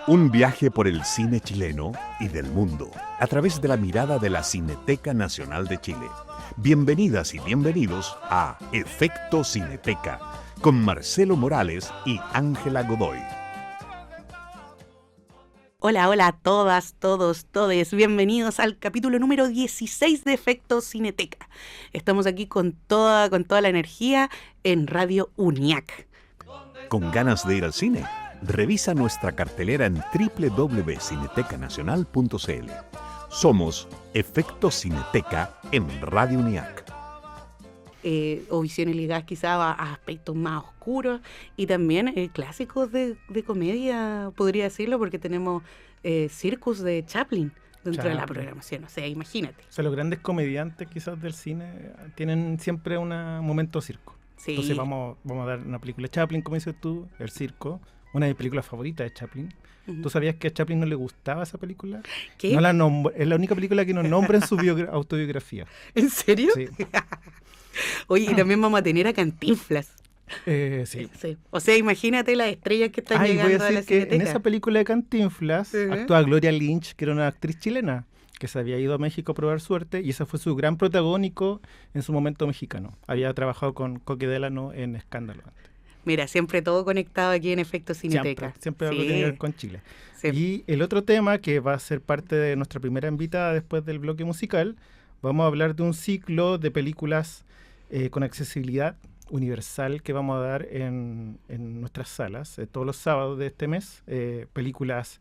Un viaje por el cine chileno y del mundo, a través de la mirada de la Cineteca Nacional de Chile. Bienvenidas y bienvenidos a Efecto Cineteca, con Marcelo Morales y Ángela Godoy. Hola, hola a todas, todos, todes. Bienvenidos al capítulo número 16 de Efecto Cineteca. Estamos aquí con toda la energía en Radio UNIAC. ¿Con ganas de ir al cine? Revisa nuestra cartelera en www.cinetecanacional.cl. Somos Efecto Cineteca en Radio UNIAC. O visiones ligadas quizá a aspectos más oscuros y también clásicos de comedia, podría decirlo, porque tenemos Circus de Chaplin dentro de la programación. O sea, imagínate. O sea, los grandes comediantes quizás del cine tienen siempre un momento circo. Sí. Entonces vamos a dar una película de Chaplin, como dices tú, El Circo, una de mis películas favoritas de Chaplin. Uh-huh. ¿Tú sabías que a Chaplin no le gustaba esa película? ¿Qué? No es la única película que nos nombra en su autobiografía. ¿En serio? Sí. Oye, y también vamos a tener a Cantinflas. Sí. O sea, imagínate las estrellas que están llegando voy a decir a la que Cineteca. En esa película de Cantinflas actúa Gloria Lynch, que era una actriz chilena que se había ido a México a probar suerte, y ese fue su gran protagónico en su momento mexicano. Había trabajado con Coque Delano en Escándalo antes. Mira, siempre todo conectado aquí en Efecto Cineteca. Siempre algo tiene que ver con Chile. Sí. Y el otro tema, que va a ser parte de nuestra primera invitada después del bloque musical, vamos a hablar de un ciclo de películas con accesibilidad universal que vamos a dar en nuestras salas todos los sábados de este mes. Películas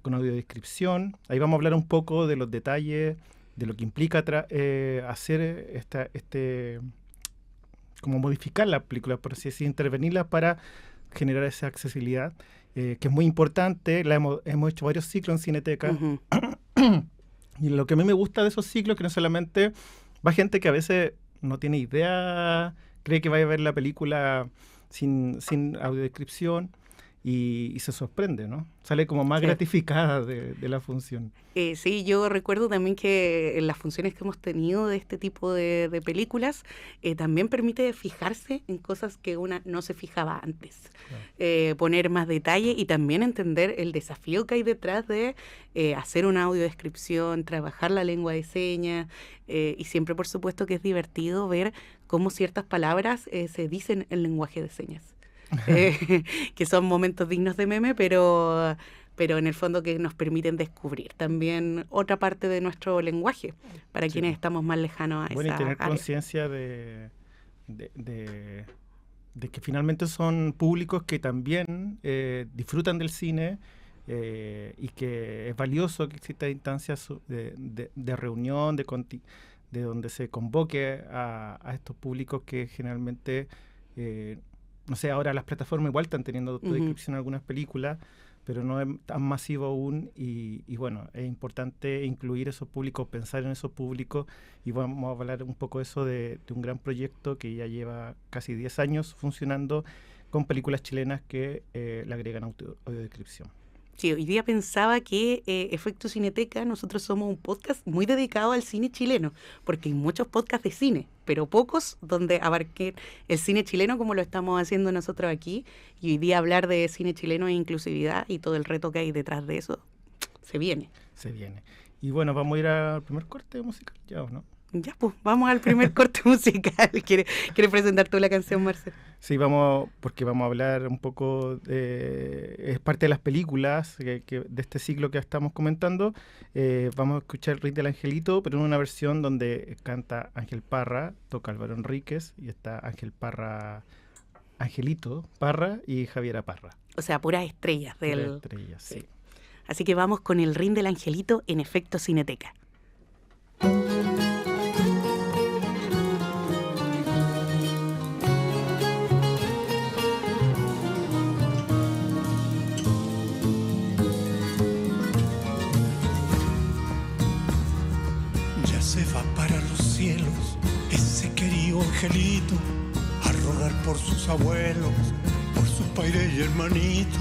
con audiodescripción. Ahí vamos a hablar un poco de los detalles, de lo que implica hacer como modificar la película, por así decir, intervenirla para generar esa accesibilidad, que es muy importante. Hemos hecho varios ciclos en Cineteca. Uh-huh. Y lo que a mí me gusta de esos ciclos es que no solamente va gente que a veces no tiene idea, cree que va a ver la película sin audiodescripción y se sorprende, ¿no? Sale como más gratificada de la función. Sí, yo recuerdo también que en las funciones que hemos tenido de este tipo de películas también permite fijarse en cosas que una no se fijaba antes. Claro. Poner más detalle y también entender el desafío que hay detrás de hacer una audiodescripción, trabajar la lengua de señas, y siempre, por supuesto, que es divertido ver cómo ciertas palabras se dicen en lenguaje de señas. Que son momentos dignos de meme, pero en el fondo que nos permiten descubrir también otra parte de nuestro lenguaje para quienes estamos más lejanos a esa área. Y tener conciencia de que finalmente son públicos que también disfrutan del cine, y que es valioso que existan instancias de reunión, de donde se convoque a estos públicos que generalmente no sé, ahora las plataformas igual están teniendo autodescripción en algunas películas, pero no es tan masivo aún, y bueno, es importante incluir esos públicos, pensar en esos públicos, y vamos a hablar un poco de eso, de un gran proyecto que ya lleva casi 10 años funcionando con películas chilenas que le agregan audiodescripción. Sí, hoy día pensaba que Efecto Cineteca, nosotros somos un podcast muy dedicado al cine chileno, porque hay muchos podcasts de cine, pero pocos donde abarquen el cine chileno como lo estamos haciendo nosotros aquí. Y hoy día hablar de cine chileno e inclusividad y todo el reto que hay detrás de eso, se viene. Y bueno, vamos a ir al primer corte musical ya, ¿o no? Ya, pues, vamos al primer corte musical. ¿Quieres presentar tú la canción, Marcelo? Sí, porque vamos a hablar un poco es parte de las películas de este ciclo que estamos comentando. Vamos a escuchar El Ring del Angelito, pero en una versión donde canta Ángel Parra, toca Álvaro Enríquez, y está Angelito Parra y Javiera Parra. O sea, puras estrellas. Sí. Así que vamos con El Ring del Angelito en Efecto Cineteca. Se va para los cielos ese querido angelito a rogar por sus abuelos, por su padre y hermanito.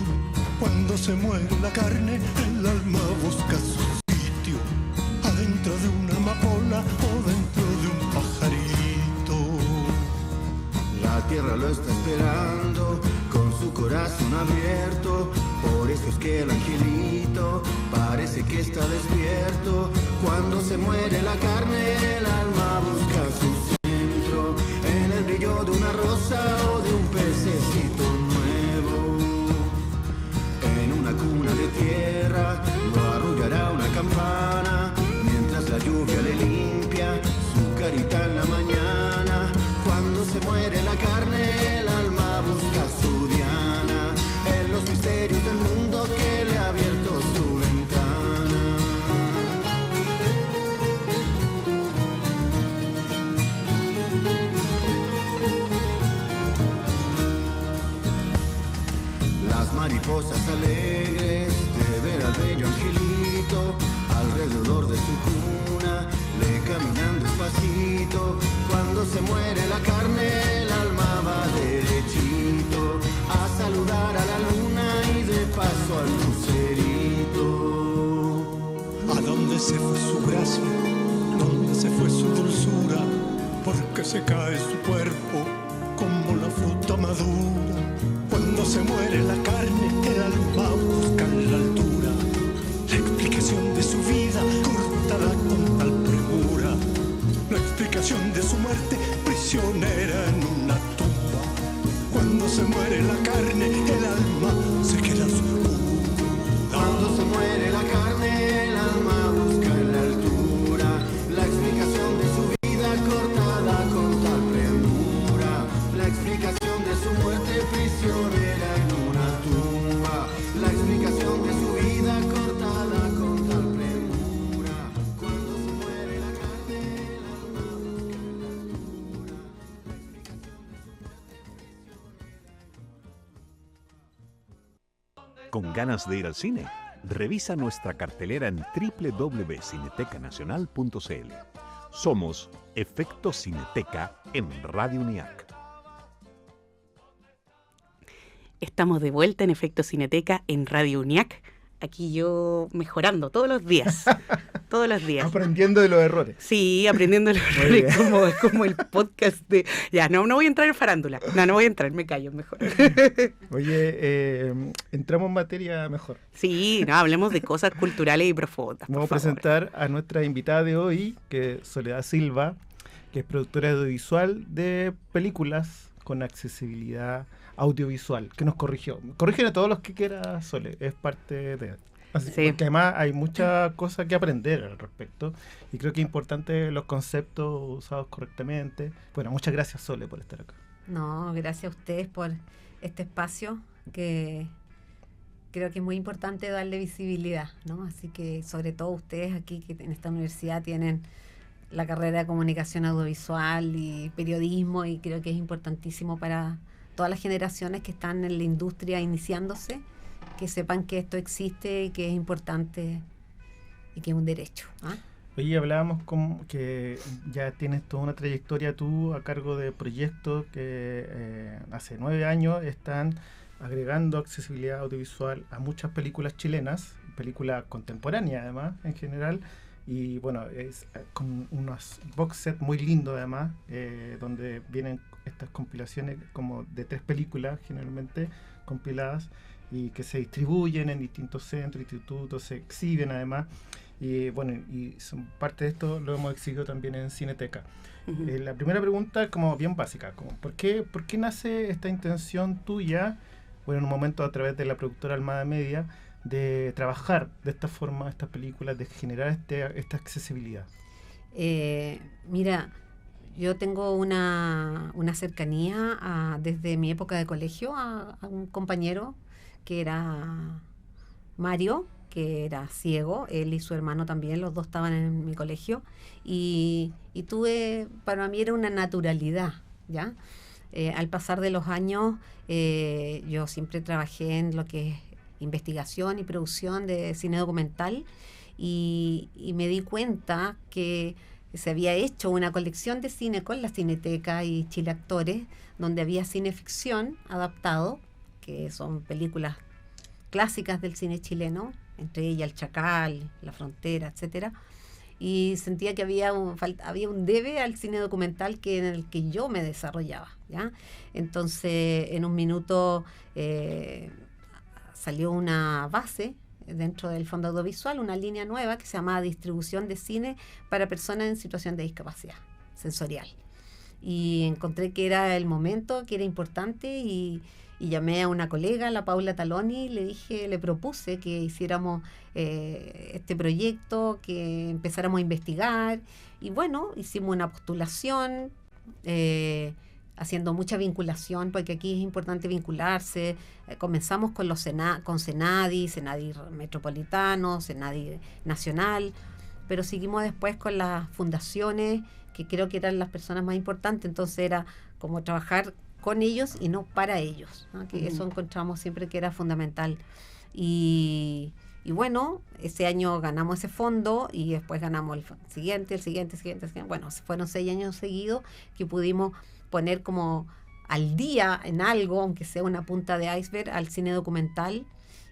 Cuando se muere la carne, el alma busca su sitio, adentro de una amapola o dentro de un pajarito. La tierra lo está esperando con su corazón abierto, por eso es que el angelito parece que está despierto. Cuando se muere la carne, el alma busca su centro, en el brillo de una rosa o de un pececito nuevo. En una cuna de tierra lo arrullará una campana, mientras la lluvia le limpia su carita en la mañana. Cuando se muere la carne, el alma busca su diana, en los misterios del mundo que le ha abierto su ventana. Las mariposas alegres de ver al bello angelito alrededor de su cuna le caminan despacito. Cuando se muere la carne, el alma va derechito a saludar a la luna y de paso al lucerito. ¿A dónde se fue su gracia? ¿Dónde se fue su dulzura? Porque se cae su cuerpo como la fruta madura. Cuando se muere la carne, el alma busca en la altura la explicación de su vida cortada con tal premura, la explicación de su muerte prisionera en una tumba. Cuando se muere la carne, el alma se queda oscura. Cuando se muere la carne, el alma busca en la altura la explicación de su vida cortada con tal premura, la explicación de su muerte prisionera en una tumba, la explicación de su vida cortada con tal premura. Cuando se muere la carne, el alma busca en la altura la explicación de su muerte. ¿Con ganas de ir al cine? Revisa nuestra cartelera en www.cinetecanacional.cl. Somos Efecto Cineteca en Radio UNIAC. Estamos de vuelta en Efecto Cineteca en Radio UNIAC. Aquí yo mejorando todos los días. Todos los días. Aprendiendo de los errores. Sí, aprendiendo los errores, como el podcast de... Ya, no voy a entrar en farándula. No voy a entrar, me callo mejor. Oye, entramos en materia mejor. Sí, no, hablemos de cosas culturales y profundas. Vamos a presentar a nuestra invitada de hoy, que es Soledad Silva, que es productora audiovisual de películas con accesibilidad audiovisual, que nos corrigió. Corrigen a todos los que quiera, Sole, es parte de... Así, sí. Porque además hay muchas cosas que aprender al respecto y creo que es importante los conceptos usados correctamente. Bueno, muchas gracias, Sole, por estar acá. No, gracias a ustedes por este espacio que creo que es muy importante darle visibilidad, ¿no? Así que sobre todo ustedes aquí que en esta universidad tienen la carrera de comunicación audiovisual y periodismo, y creo que es importantísimo para todas las generaciones que están en la industria iniciándose, que sepan que esto existe y que es importante y que es un derecho. Oye, hablábamos como que ya tienes toda una trayectoria tú a cargo de proyectos que hace 9 años están agregando accesibilidad audiovisual a muchas películas chilenas, películas contemporáneas además en general, y bueno, es con unos box set muy lindos además, donde vienen estas compilaciones como de 3 películas generalmente compiladas y que se distribuyen en distintos centros, institutos, se exhiben además, y bueno, y son parte de esto lo hemos exhibido también en Cineteca. Uh-huh. La primera pregunta es como bien básica, como ¿por qué nace esta intención tuya, bueno, en un momento a través de la productora Almada Media, de trabajar de esta forma estas películas, de generar esta accesibilidad? Mira, yo tengo una cercanía desde mi época de colegio a un compañero que era Mario, que era ciego, él y su hermano también, los dos estaban en mi colegio, y para mí era una naturalidad, ¿ya? Al pasar de los años, yo siempre trabajé en lo que es investigación y producción de cine documental, y me di cuenta que se había hecho una colección de cine con la Cineteca y Chile Actores, donde había cine ficción adaptado, que son películas clásicas del cine chileno, entre ellas El Chacal, La Frontera, etcétera, y sentía que había un debe al cine documental en el que yo me desarrollaba, ¿ya? Entonces, en un minuto salió una base dentro del Fondo Audiovisual, una línea nueva que se llama Distribución de Cine para Personas en Situación de Discapacidad Sensorial. Y encontré que era el momento, que era importante, y llamé a una colega, la Paula Taloni, le propuse que hiciéramos este proyecto, que empezáramos a investigar, y bueno, hicimos una postulación, haciendo mucha vinculación, porque aquí es importante vincularse. Comenzamos con con Senadi Metropolitano, Senadi Nacional, pero seguimos después con las fundaciones, que creo que eran las personas más importantes, entonces era como trabajar con ellos y no para ellos, ¿no? Que eso encontramos siempre que era fundamental. Y bueno, ese año ganamos ese fondo y después ganamos el siguiente. Bueno, fueron 6 años seguidos que pudimos poner como al día en algo, aunque sea una punta de iceberg, al cine documental.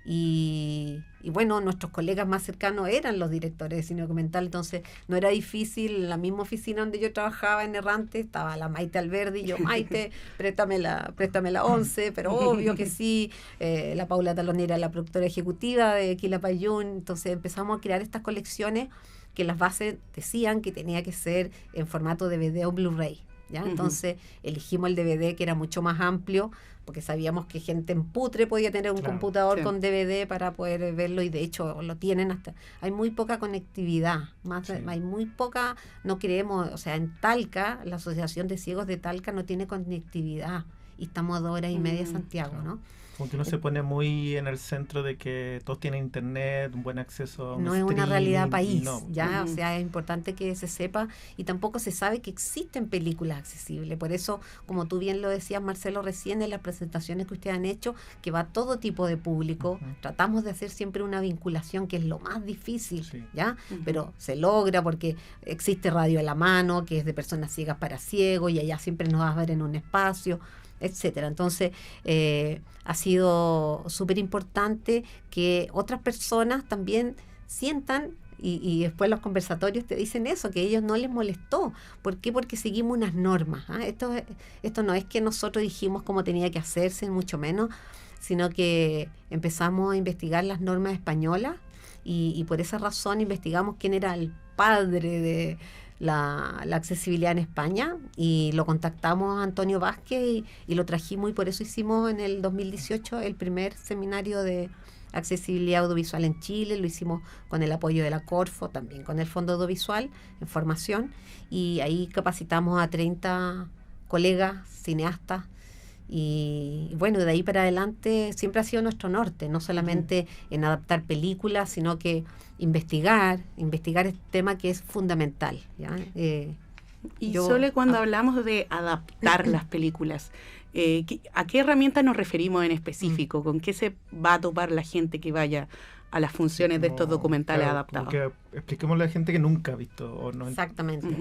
Y bueno, nuestros colegas más cercanos eran los directores de cine documental, entonces no era difícil. En la misma oficina donde yo trabajaba en Errante estaba la Maite Alberdi, y yo, Maite, préstame la 11, pero obvio que sí. La Paula Taloni era la productora ejecutiva de Quilapayún, entonces empezamos a crear estas colecciones que las bases decían que tenía que ser en formato DVD o Blu-ray, ¿ya? Entonces elegimos el DVD, que era mucho más amplio, porque sabíamos que gente en Putre podía tener un computador con DVD para poder verlo, y de hecho lo tienen hasta. Hay muy poca conectividad, hay muy poca, no creemos, o sea, en Talca, la Asociación de Ciegos de Talca no tiene conectividad, y estamos a 2 horas y media de Santiago, ¿no? Como que uno se pone muy en el centro de que todos tienen internet, un buen acceso a un no es una realidad país, no. ya, o sea, es importante que se sepa, y tampoco se sabe que existen películas accesibles. Por eso, como tú bien lo decías, Marcelo, recién en las presentaciones que ustedes han hecho, que va a todo tipo de público, tratamos de hacer siempre una vinculación, que es lo más difícil, ¿ya? Pero se logra porque existe Radio a la Mano, que es de personas ciegas para ciegos, y allá siempre nos va a ver en un espacio, etcétera. Entonces ha sido súper importante que otras personas también sientan, y después los conversatorios te dicen eso, que a ellos no les molestó. ¿Por qué? Porque seguimos unas normas, ¿ah? Esto no es que nosotros dijimos cómo tenía que hacerse, mucho menos, sino que empezamos a investigar las normas españolas, y por esa razón investigamos quién era el padre de la accesibilidad en España, y lo contactamos a Antonio Vázquez y lo trajimos, y por eso hicimos en el 2018 el primer seminario de accesibilidad audiovisual en Chile. Lo hicimos con el apoyo de la Corfo, también con el Fondo Audiovisual en formación, y ahí capacitamos a 30 colegas cineastas. Y bueno, de ahí para adelante siempre ha sido nuestro norte, no solamente en adaptar películas, sino que investigar este tema, que es fundamental, ¿ya? Sole, cuando hablamos de adaptar las películas, ¿a qué herramientas nos referimos en específico? ¿Con qué se va a topar la gente que vaya a las funciones de estos documentales adaptados? Expliquémosle a la gente que nunca ha visto o no. Exactamente.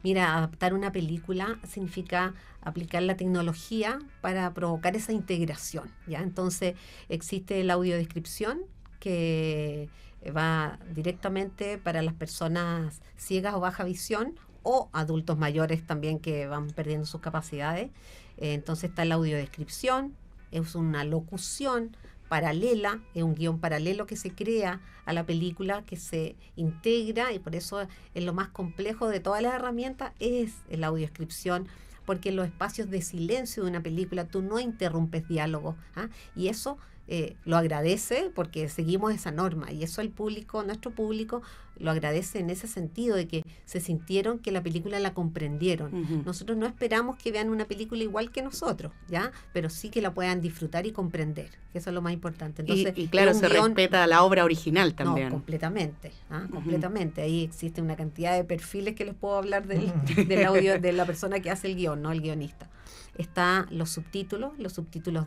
Mira, adaptar una película significa aplicar la tecnología para provocar esa integración, ¿ya? Entonces existe la audiodescripción, que va directamente para las personas ciegas o baja visión, o adultos mayores también que van perdiendo sus capacidades. Entonces está la audiodescripción, es una locución paralela, es un guión paralelo que se crea a la película, que se integra, y por eso es lo más complejo de todas las herramientas, es la audiodescripción, porque en los espacios de silencio de una película tú no interrumpes diálogo, ¿ah? Y eso lo agradece, porque seguimos esa norma, y eso nuestro público lo agradece en ese sentido, de que se sintieron que la película la comprendieron. Nosotros no esperamos que vean una película igual que nosotros, ¿ya? Pero sí que la puedan disfrutar y comprender, que eso es lo más importante. Entonces, y claro, se respeta la obra original también. No, completamente, completamente. Ahí existe una cantidad de perfiles que les puedo hablar del audio de la persona que hace el guión, no el guionista. Están los subtítulos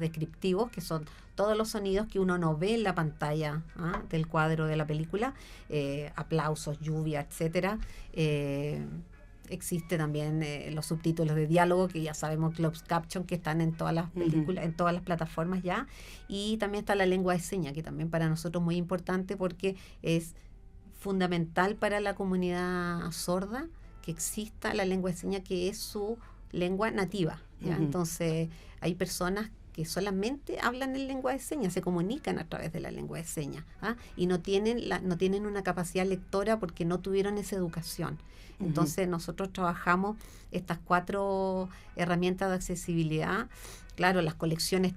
descriptivos, que son todos los sonidos que uno no ve en la pantalla del cuadro de la película, aplausos, lluvia, etcétera. Existe también los subtítulos de diálogo, que ya sabemos, closed caption, que están en todas las películas, en todas las plataformas ya. Y también está la lengua de señas, que también para nosotros es muy importante, porque es fundamental para la comunidad sorda que exista la lengua de señas, que es su lengua nativa, ¿ya? Entonces hay personas que solamente hablan en lengua de señas, se comunican a través de la lengua de señas, ¿ah? Y no tienen una capacidad lectora porque no tuvieron esa educación. Entonces nosotros trabajamos estas 4 herramientas de accesibilidad. Claro, las colecciones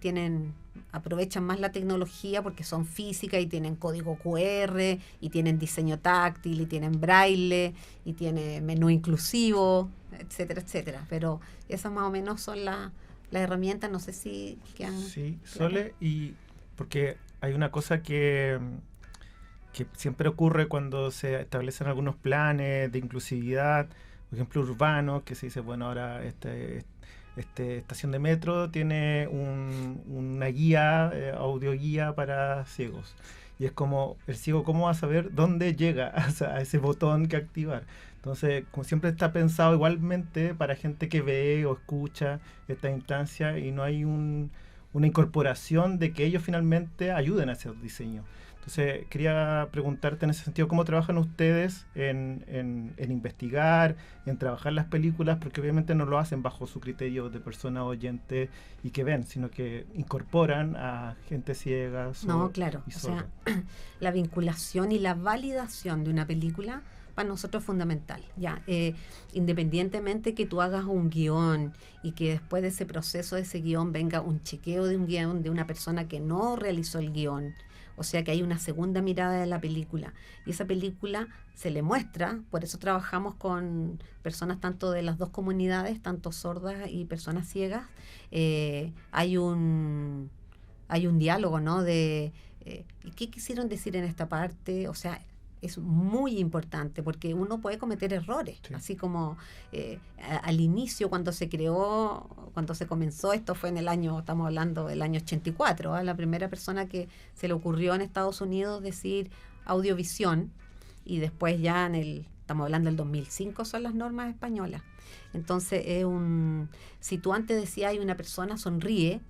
aprovechan más la tecnología porque son físicas y tienen código QR, y tienen diseño táctil, y tienen braille, y tiene menú inclusivo, etcétera, etcétera. Pero esas más o menos son las herramientas, no sé si quedan... Sí, Sole, y porque hay una cosa que siempre ocurre cuando se establecen algunos planes de inclusividad, por ejemplo, urbanos, que se dice, bueno, ahora estación de metro tiene una guía, audioguía para ciegos. Y es como, el ciego, ¿cómo va a saber dónde llega a ese botón que activar? Entonces, como siempre está pensado igualmente para gente que ve o escucha esta instancia, y no hay una incorporación de que ellos finalmente ayuden a ese diseño. Entonces, quería preguntarte en ese sentido, ¿cómo trabajan ustedes en investigar, en trabajar las películas? Porque obviamente no lo hacen bajo su criterio de persona oyente y que ven, sino que incorporan a gente ciega. No, claro. O sea, la vinculación y la validación de una película para nosotros es fundamental. Ya, independientemente que tú hagas un guión y que después de ese proceso de ese guión venga un chequeo de un guión de una persona que no realizó el guión, o sea que hay una segunda mirada de la película, y esa película se le muestra. Por eso trabajamos con personas tanto de las 2 comunidades, tanto sordas y personas ciegas. Hay un diálogo, ¿no? De ¿qué quisieron decir en esta parte? O sea, es muy importante porque uno puede cometer errores, sí. Así como al inicio cuando se comenzó, esto fue en el año, estamos hablando del año 84, ¿eh? La primera persona que se le ocurrió en Estados Unidos decir audiovisión, y después ya estamos hablando del 2005 son las normas españolas. Entonces si tú antes decías hay una persona sonríe,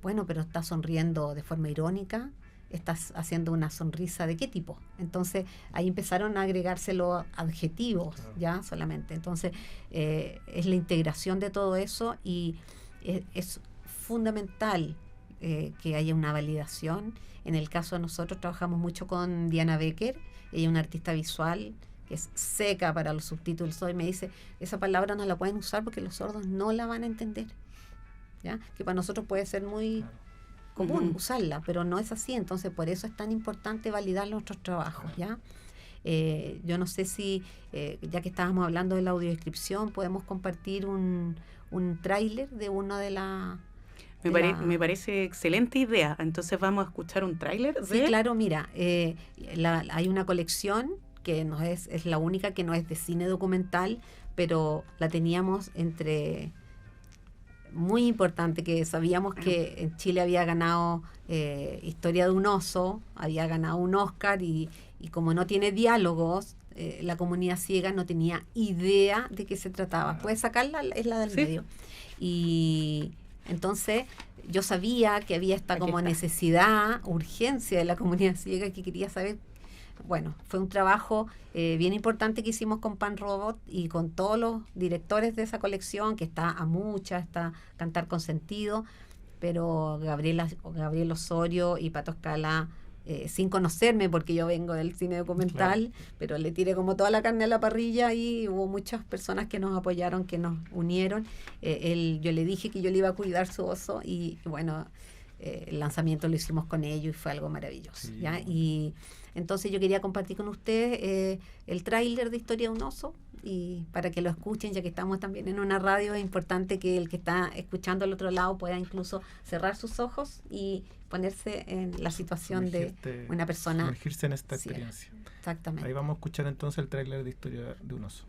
bueno, pero está sonriendo de forma irónica, estás haciendo una sonrisa de qué tipo. Entonces ahí empezaron a agregarse los adjetivos, ya solamente. Entonces es la integración de todo eso, y es fundamental que haya una validación. En el caso de nosotros trabajamos mucho con Diana Becker, ella es una artista visual que es seca para los subtítulos, y me dice, esa palabra no la pueden usar porque los sordos no la van a entender, ¿ya? Que para nosotros puede ser muy común usarla, pero no es así. Entonces por eso es tan importante validar nuestros trabajos, ¿ya? Yo no sé si ya que estábamos hablando de la audiodescripción, podemos compartir un tráiler de una de las... Me parece excelente idea. Entonces vamos a escuchar un tráiler. Sí, claro, mira, hay una colección que no es la única que no es de cine documental, pero la teníamos muy importante, que sabíamos que en Chile había ganado Historia de un oso, había ganado un Oscar, y como no tiene diálogos, la comunidad ciega no tenía idea de qué se trataba. ¿Puedes sacarla? Es la del medio. Y entonces yo sabía que había esta como necesidad, urgencia de la comunidad ciega, que quería saber. Bueno, fue un trabajo bien importante que hicimos con Pan Robot y con todos los directores de esa colección, que está Amucha, está Cantar con Sentido, pero Gabriel Osorio y Pato Escala, sin conocerme porque yo vengo del cine documental, claro, pero le tiré como toda la carne a la parrilla, y hubo muchas personas que nos apoyaron, que nos unieron. Yo le dije que yo le iba a cuidar su oso, y bueno, el lanzamiento lo hicimos con ellos y fue algo maravilloso, sí. ¿Ya? Y entonces yo quería compartir con ustedes el tráiler de Historia de un oso, y para que lo escuchen, ya que estamos también en una radio, es importante que el que está escuchando al otro lado pueda incluso cerrar sus ojos y ponerse en la situación de una persona. Sumergirse en esta experiencia. Exactamente. Ahí vamos a escuchar entonces el tráiler de Historia de un oso.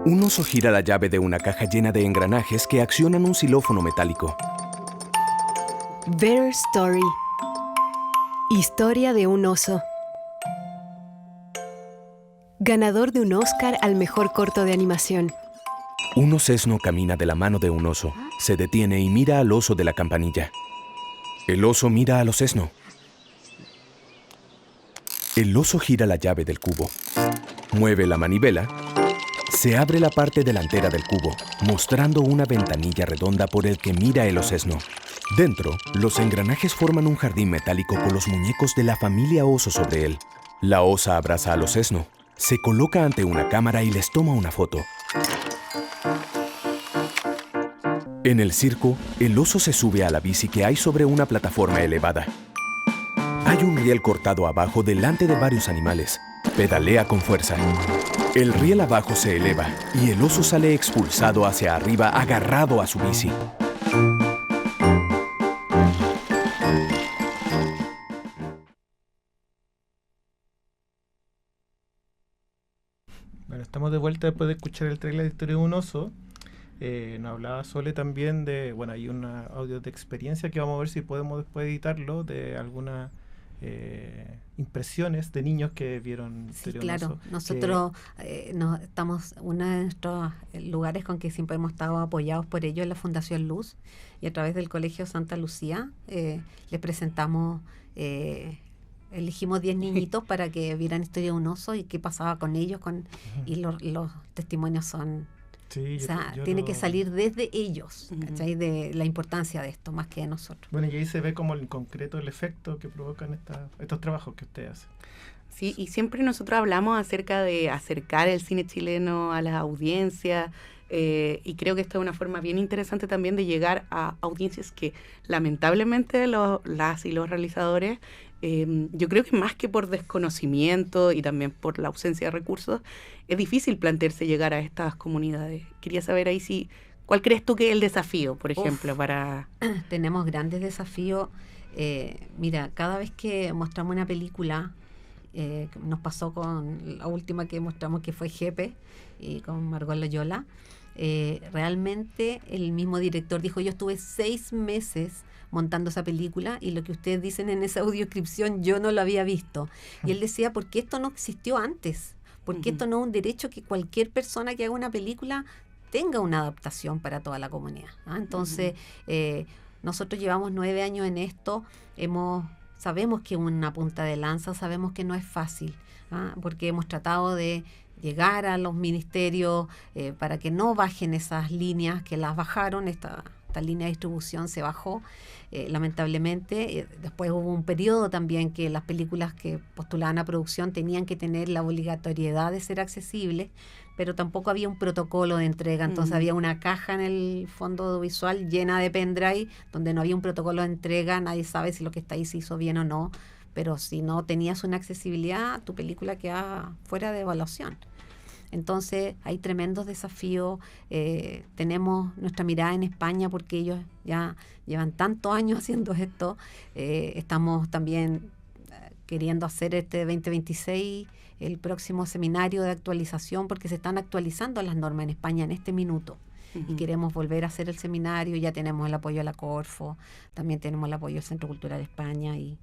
Un oso gira la llave de una caja llena de engranajes que accionan un xilófono metálico. Bear Story. Historia de un oso. Ganador de un Oscar al mejor corto de animación. Un osesno camina de la mano de un oso, se detiene y mira al oso de la campanilla. El oso mira a los Sesno. El oso gira la llave del cubo. Mueve la manivela. Se abre la parte delantera del cubo, mostrando una ventanilla redonda por el que mira el osesno. Dentro, los engranajes forman un jardín metálico con los muñecos de la familia oso sobre él. La osa abraza al osesno, se coloca ante una cámara y les toma una foto. En el circo, el oso se sube a la bici que hay sobre una plataforma elevada. Hay un riel cortado abajo delante de varios animales. Pedalea con fuerza. El riel abajo se eleva y el oso sale expulsado hacia arriba agarrado a su bici. Bueno, estamos de vuelta después de escuchar el trailer de Historia de un oso. Nos hablaba Sole también de, bueno, hay un audio de experiencia que vamos a ver si podemos después editarlo, de algunas impresiones de niños que vieron Historia de un oso. Nosotros estamos, uno de nuestros lugares con que siempre hemos estado apoyados por ello es la Fundación Luz, y a través del Colegio Santa Lucía les presentamos, elegimos 10 niñitos para que vieran Historia de un oso y qué pasaba con ellos, y los testimonios son... Sí, o sea, tiene que salir desde ellos, ¿cachai? De la importancia de esto, más que de nosotros. Bueno, y ahí se ve como en concreto el efecto que provocan estos trabajos que usted hace. Sí, y siempre nosotros hablamos acerca de acercar el cine chileno a las audiencias, y creo que esta es una forma bien interesante también de llegar a audiencias que lamentablemente las y los realizadores, yo creo que más que por desconocimiento y también por la ausencia de recursos, es difícil plantearse llegar a estas comunidades. Quería saber ahí ¿cuál crees tú que es el desafío, por ejemplo, para...? Tenemos grandes desafíos. Mira, cada vez que mostramos una película, nos pasó con la última que mostramos, que fue Jepe, y con Margot Loyola, realmente el mismo director dijo, yo estuve 6 meses montando esa película y lo que ustedes dicen en esa audiodescripción yo no lo había visto. Y él decía, ¿por qué esto no existió antes? ¿Por qué esto no es un derecho que cualquier persona que haga una película tenga una adaptación para toda la comunidad? Entonces, nosotros llevamos 9 años en esto, sabemos que es una punta de lanza, sabemos que no es fácil, porque hemos tratado de llegar a los ministerios para que no bajen esas líneas, que las bajaron, esta línea de distribución se bajó, lamentablemente. Después hubo un periodo también que las películas que postulaban a producción tenían que tener la obligatoriedad de ser accesibles, pero tampoco había un protocolo de entrega, entonces había una caja en el fondo audiovisual llena de pendrive, donde no había un protocolo de entrega, nadie sabe si lo que está ahí se hizo bien o no, pero si no tenías una accesibilidad, tu película quedaba fuera de evaluación. Entonces hay tremendos desafíos. Tenemos nuestra mirada en España porque ellos ya llevan tantos años haciendo esto. Estamos también queriendo hacer este 2026 el próximo seminario de actualización, porque se están actualizando las normas en España en este minuto. Y queremos volver a hacer el seminario. Ya tenemos el apoyo de la Corfo, también tenemos el apoyo del Centro Cultural de España, y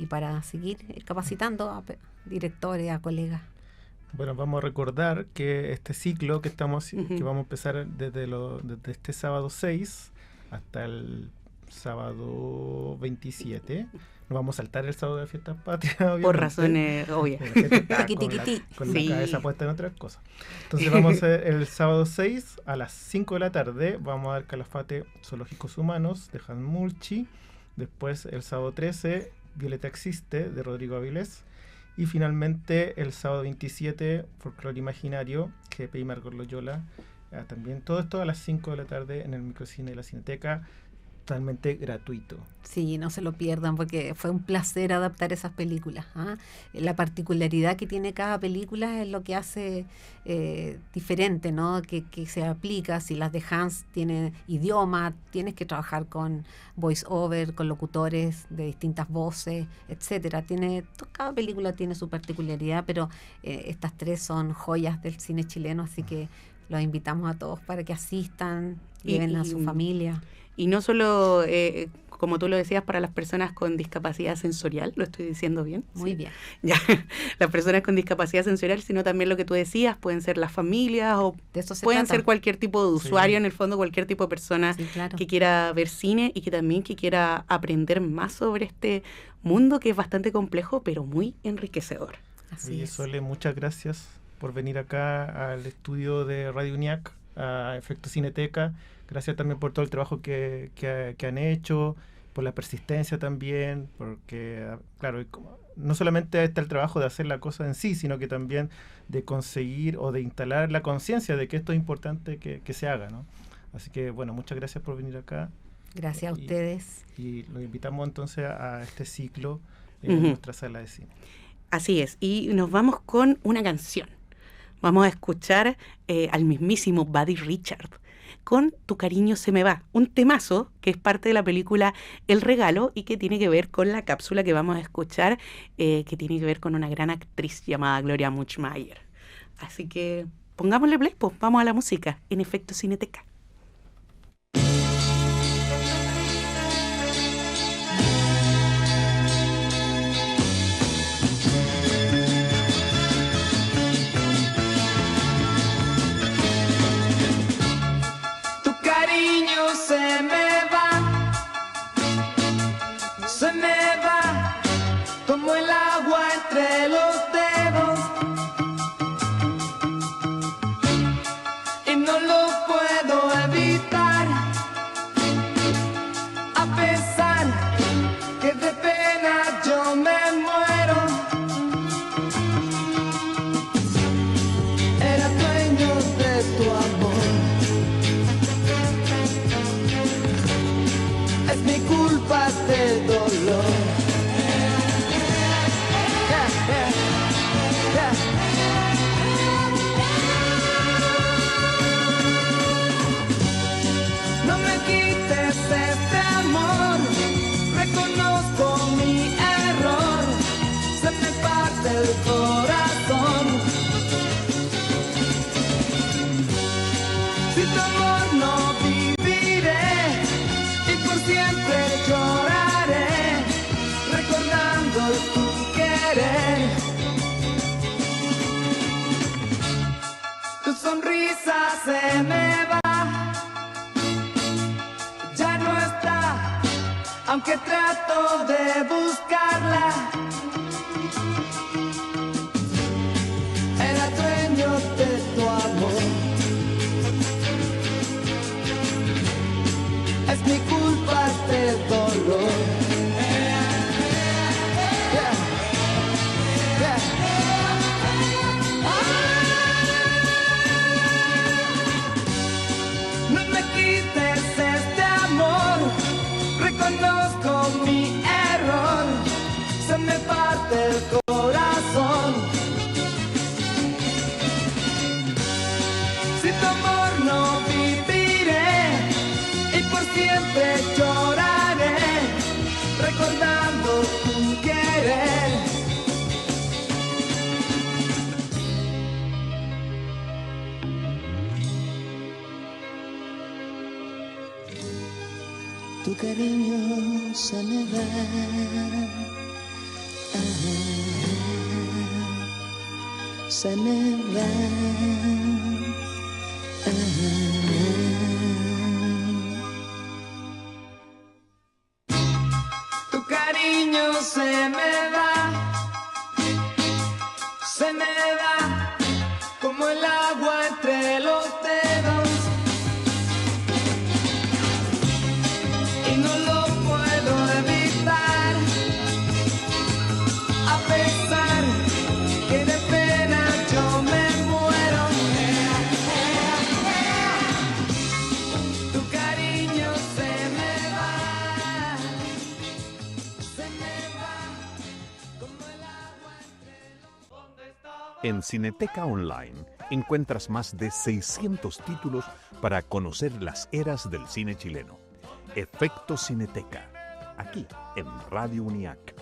para seguir capacitando a directores, a colegas. Bueno, vamos a recordar que este ciclo que vamos a empezar desde este sábado 6 hasta el sábado 27. Nos vamos a saltar el sábado de Fiestas Patrias, obviamente. Por razones obvias. Con la cabeza puesta en otras cosas. Entonces vamos a hacer el sábado 6 a las 5 de la tarde. Vamos a dar Calafate Zoológicos Humanos de Hans Mulchi. Después el sábado 13, Violeta Existe de Rodrigo Avilés. Y finalmente el sábado 27, Folclore Imaginario, Jepe y Margot Loyola. También todo esto a las 5 de la tarde en el microcine de la Cineteca, totalmente gratuito. Sí, no se lo pierdan porque fue un placer adaptar esas películas. La particularidad que tiene cada película es lo que hace diferente, ¿no? Que se aplica. Si las de Hans tienen idioma, tienes que trabajar con voice over, con locutores de distintas voces, etcétera. Cada película tiene su particularidad, pero estas 3 son joyas del cine chileno, así que los invitamos a todos para que asistan, lleven a su familia. Y no solo como tú lo decías, para las personas con discapacidad sensorial, ¿lo estoy diciendo bien? Muy bien. Ya, las personas con discapacidad sensorial, sino también lo que tú decías, pueden ser las familias o De eso se pueden trata. ser cualquier tipo de usuario, en el fondo cualquier tipo de persona Sí, claro. que quiera ver cine y que también que quiera aprender más sobre este mundo que es bastante complejo, pero muy enriquecedor. Así Oye, es. Sole, muchas gracias por venir acá al estudio de Radio UNIAC, a Efecto Cineteca. Gracias también por todo el trabajo que han hecho, por la persistencia también, porque, claro, no solamente está el trabajo de hacer la cosa en sí, sino que también de conseguir o de instalar la conciencia de que esto es importante que se haga, ¿no? Así que, bueno, muchas gracias por venir acá. Gracias a ustedes. Y los invitamos entonces a este ciclo en Ujú. nuestra sala de cine. Así es, y nos vamos con una canción. Vamos a escuchar al mismísimo Buddy Richard con Tu cariño se me va, un temazo que es parte de la película El regalo y que tiene que ver con la cápsula que vamos a escuchar, que tiene que ver con una gran actriz llamada Gloria Muchmayer. Así que pongámosle play, pues, vamos a la música en Efecto Cineteca. Tu cariño se me va como el agua entre los dedos y no lo puedo evitar, a pesar que de pena yo me muero. Era dueño de tu amor. Es mi culpa este dolor. No me quites este amor, reconozco mi error, se me parte el corazón. Sin tu amor no viviré y por siempre lloraré, recordando tu querer. Tu sonrisa se me va, ya no está, aunque trato de buscarla. Era dueño de tu amor. Es mi culpa este dolor. No me quites este amor, reconozco mi error, se me parte el corazón. Sin tu amor no viviré y por siempre lloraré, recordando tu querer. Tu cariño se me va, se me va. Tu cariño se me va, como el agua entre los dedos, y no lo puedo evitar, a pesar que de pena yo me muero. Tu cariño se me va, como el agua entre los... ¿Dónde está? En Cineteca Online encuentras más de 600 títulos para conocer las eras del cine chileno. Efecto Cineteca, aquí en Radio UNIAC.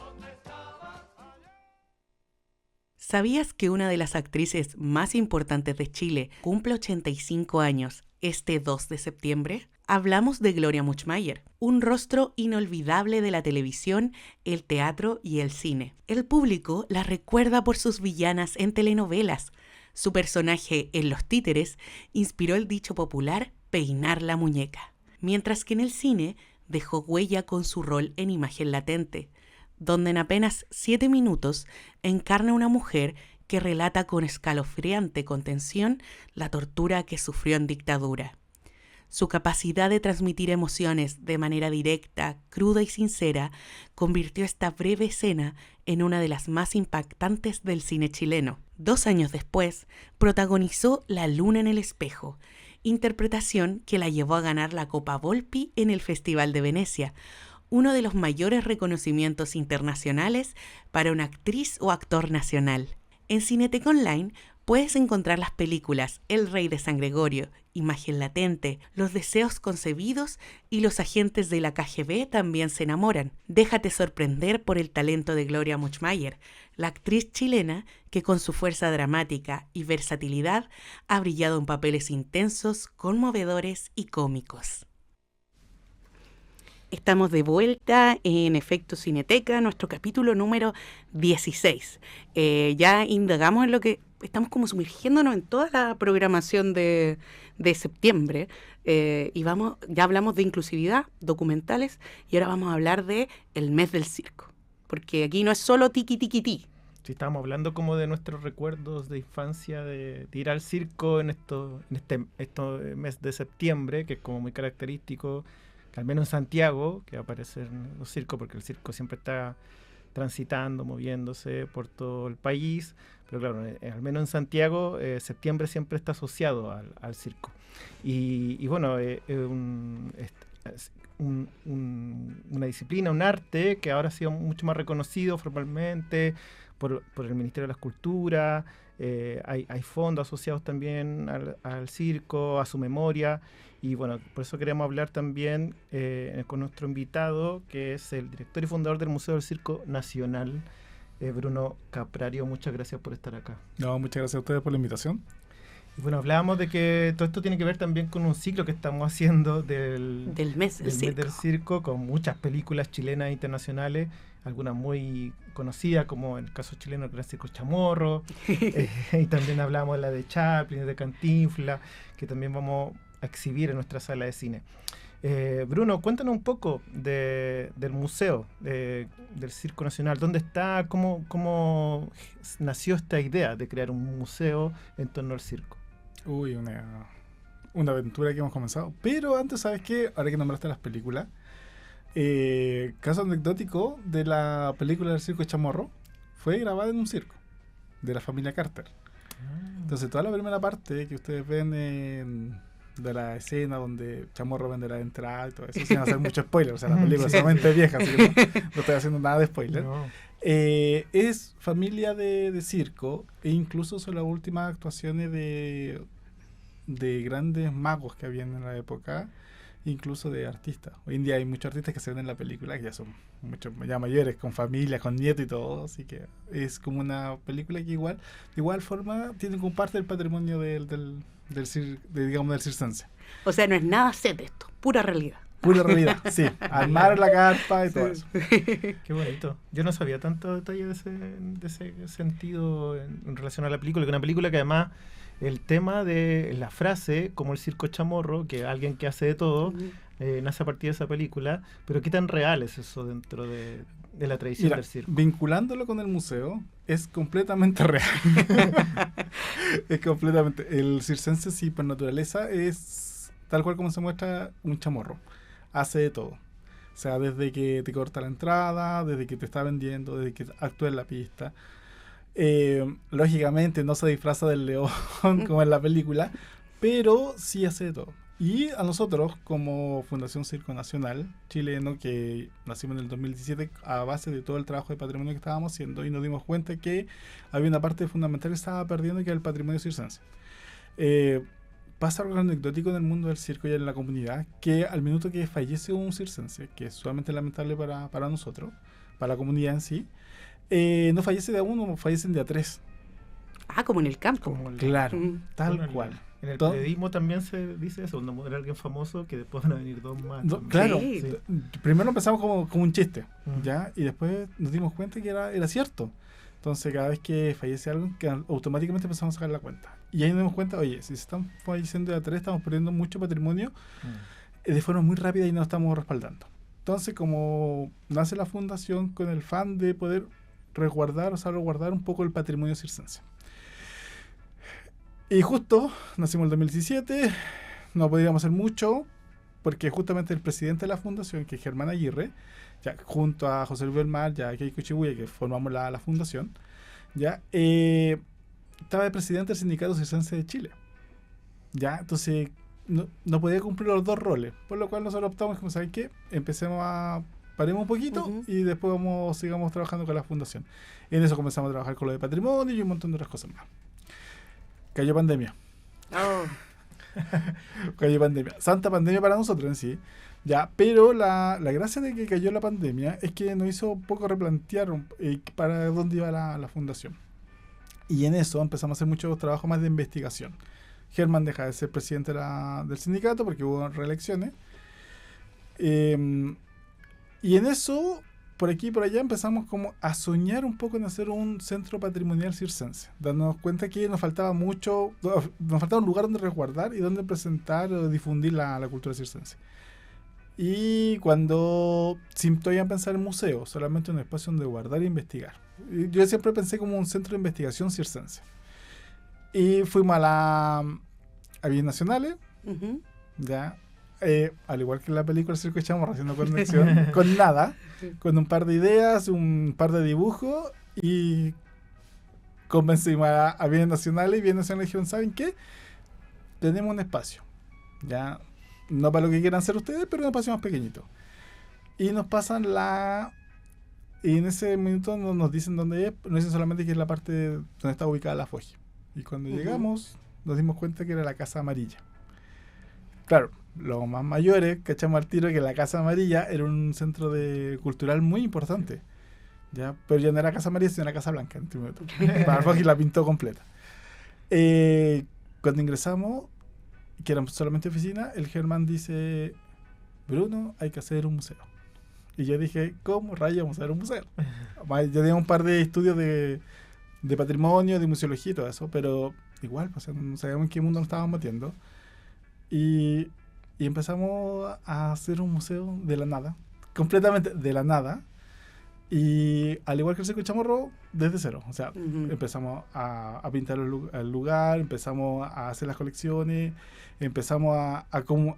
¿Sabías que una de las actrices más importantes de Chile cumple 85 años este 2 de septiembre? hablamos de Gloria Muchmayer, un rostro inolvidable de la televisión, el teatro y el cine. El público la recuerda por sus villanas en telenovelas. Su personaje en Los Títeres inspiró el dicho popular peinar la muñeca, mientras que en el cine dejó huella con su rol en Imagen Latente, donde en apenas 7 minutos encarna una mujer que relata con escalofriante contención la tortura que sufrió en dictadura. Su capacidad de transmitir emociones de manera directa, cruda y sincera convirtió esta breve escena en una de las más impactantes del cine chileno. 2 años después, protagonizó La luna en el espejo, interpretación que la llevó a ganar la Copa Volpi en el Festival de Venecia, uno de los mayores reconocimientos internacionales para una actriz o actor nacional. En Cineteca Online puedes encontrar las películas El Rey de San Gregorio, Imagen Latente, Los Deseos Concebidos y Los Agentes de la KGB también se enamoran. Déjate sorprender por el talento de Gloria Muchmayer, la actriz chilena que con su fuerza dramática y versatilidad ha brillado en papeles intensos, conmovedores y cómicos. Estamos de vuelta en Efecto Cineteca, nuestro capítulo número 16. Ya indagamos en lo que estamos como sumergiéndonos en toda la programación de septiembre y ya hablamos de inclusividad, documentales, y ahora vamos a hablar de el mes del circo, porque aquí no es solo tiki tiki ti. Sí, estábamos hablando como de nuestros recuerdos de infancia, de ir al circo en este mes de septiembre, que es como muy característico, al menos en Santiago, que aparecen los circos, porque el circo siempre está transitando, moviéndose por todo el país, pero claro, al menos en Santiago, septiembre siempre está asociado al circo. Y bueno, una disciplina, un arte que ahora ha sido mucho más reconocido formalmente por el Ministerio de las Culturas. Hay fondos asociados también al circo, a su memoria, y bueno, por eso queremos hablar también con nuestro invitado, que es el director y fundador del Museo del Circo Nacional, Bruno Caprario. Muchas gracias por estar acá. No, muchas gracias a ustedes por la invitación. Y bueno, hablábamos de que todo esto tiene que ver también con un ciclo que estamos haciendo del mes del circo, con muchas películas chilenas e internacionales, algunas muy conocidas, como en el caso chileno el Gran Circo Chamorro, y también hablamos de la de Chaplin, de Cantinflas, que también vamos a exhibir en nuestra sala de cine. Bruno, cuéntanos un poco del museo del Circo Nacional. ¿Dónde está? ¿Cómo nació esta idea de crear un museo en torno al circo? Uy, una aventura que hemos comenzado. Pero antes, ¿sabes qué? Ahora que nombraste las películas, caso anecdótico de la película del Circo Chamorro, fue grabada en un circo de la familia Carter. Entonces toda la primera parte que ustedes ven de la escena donde Chamorro vende la entrada y todo eso, sin hacer mucho spoiler, o sea, la película es solamente vieja, así que no estoy haciendo nada de spoiler. No. Es familia de circo, e incluso son las últimas actuaciones de grandes magos que habían en la época, incluso de artistas. Hoy en día hay muchos artistas que se ven en la película que ya son muchos ya mayores, con familia, con nietos y todo, así que es como una película que de igual forma tiene como parte del patrimonio del circense. O sea, no es nada set esto, pura realidad. Pura realidad, sí. Armar la carpa y todo eso. Qué bonito. Yo no sabía tanto detalle de ese sentido en relación a la película, que una película que además el tema de la frase, como el circo Chamorro, que alguien que hace de todo, nace a partir de esa película, pero ¿qué tan real es eso dentro de la tradición del circo? Vinculándolo con el museo, es completamente real. Es completamente. El circense, sí, por naturaleza, es tal cual como se muestra un chamorro. Hace de todo. O sea, desde que te corta la entrada, desde que te está vendiendo, desde que actúa en la pista. Lógicamente no se disfraza del león como en la película, pero sí hace de todo. Y a nosotros, como Fundación Circo Nacional chileno, que nacimos en el 2017 a base de todo el trabajo de patrimonio que estábamos haciendo, y nos dimos cuenta que había una parte fundamental que estaba perdiendo, que era el patrimonio circense. Pasa algo anecdótico en el mundo del circo y en la comunidad, que al minuto que fallece un circense, que es sumamente lamentable para nosotros, para la comunidad en sí, no fallece de a uno, fallecen de a tres. Ah, como en el campo. Claro, tal cual. En el periodismo también se dice eso, cuando muere alguien famoso, que después van a venir dos más. Claro, Sí. Primero empezamos como un chiste, ¿ya? Y después nos dimos cuenta que era cierto. Entonces, cada vez que fallece alguien, que automáticamente empezamos a sacar la cuenta. Y ahí nos dimos cuenta, oye, si se están falleciendo de a 3, estamos perdiendo mucho patrimonio de forma muy rápida y no estamos respaldando. Entonces, como nace la fundación con el fan de poder resguardar o salvaguardar un poco el patrimonio circense. Y justo nacimos en el 2017, no podíamos hacer mucho, porque justamente el presidente de la fundación, que es Germán Aguirre, ya junto a José Luis Belmar, ya a Keiko Chibuya, que formamos la fundación, ya estaba el presidente del Sindicato Circense de Chile. Ya, entonces no podía cumplir los dos roles, por lo cual nosotros optamos, como saben qué, paremos un poquito y después sigamos trabajando con la fundación. En eso comenzamos a trabajar con lo de patrimonio y un montón de otras cosas más. Cayó pandemia. Cayó pandemia. Santa pandemia para nosotros en sí. Ya, pero la gracia de que cayó la pandemia es que nos hizo un poco replantear para dónde iba la fundación. Y en eso empezamos a hacer mucho trabajo más de investigación. Germán deja de ser presidente del sindicato porque hubo reelecciones. Y en eso, por aquí y por allá, empezamos como a soñar un poco en hacer un centro patrimonial circense, dándonos cuenta que nos faltaba un lugar donde resguardar y donde presentar o difundir la cultura circense. Y sin todavía pensar en museo, solamente un espacio donde guardar e investigar. Yo siempre pensé como un centro de investigación circense. Y fuimos a Biennacionales, ya. Al igual que en la película Circo de Chamorro, haciendo conexión con nada, con un par de ideas, un par de dibujos, y convencimos a Bienes Nacionales, y Bienes Nacionales dijeron, ¿saben qué? Tenemos un espacio, ya, no para lo que quieran hacer ustedes, pero un espacio más pequeñito. Y nos pasan y en ese minuto nos dicen dónde es, nos dicen solamente que es la parte donde está ubicada la FOGI. Y cuando llegamos, nos dimos cuenta que era la Casa Amarilla. Claro, los más mayores cachamos al tiro que la Casa Amarilla era un centro cultural muy importante, ¿ya? Pero ya no era Casa Amarilla, sino era Casa Blanca. Para FOGI la pintó completa. Cuando ingresamos, que era solamente oficina, el Germán dice, Bruno, hay que hacer un museo. Y yo dije, ¿cómo rayos vamos a hacer un museo? Ya tenía un par de estudios de patrimonio, de museología y todo eso, pero igual, pues, no sabíamos en qué mundo nos estábamos metiendo. Y empezamos a hacer un museo de la nada, completamente de la nada, y al igual que el Circo de Chamorro, desde cero. O sea, empezamos a pintar el lugar, empezamos a hacer las colecciones, empezamos a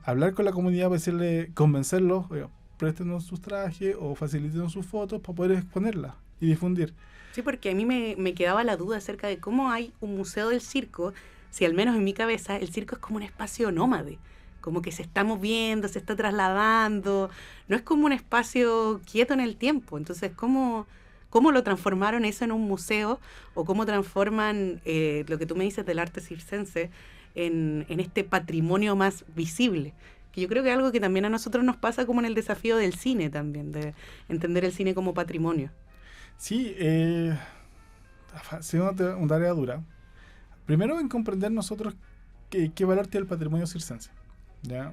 hablar con la comunidad para decirle, convencerlos, préstenos sus trajes o facilítenos sus fotos para poder exponerlas y difundir. Sí, porque a mí me quedaba la duda acerca de cómo hay un museo del circo, si al menos en mi cabeza el circo es como un espacio nómade, como que se está moviendo, se está trasladando, no es como un espacio quieto en el tiempo. Entonces, ¿cómo lo transformaron eso en un museo? ¿O cómo transforman lo que tú me dices del arte circense en este patrimonio más visible? Que yo creo que es algo que también a nosotros nos pasa como en el desafío del cine también, de entender el cine como patrimonio. Sí, ha sido una tarea dura. Primero en comprender nosotros qué valor tiene el patrimonio circense, ¿ya?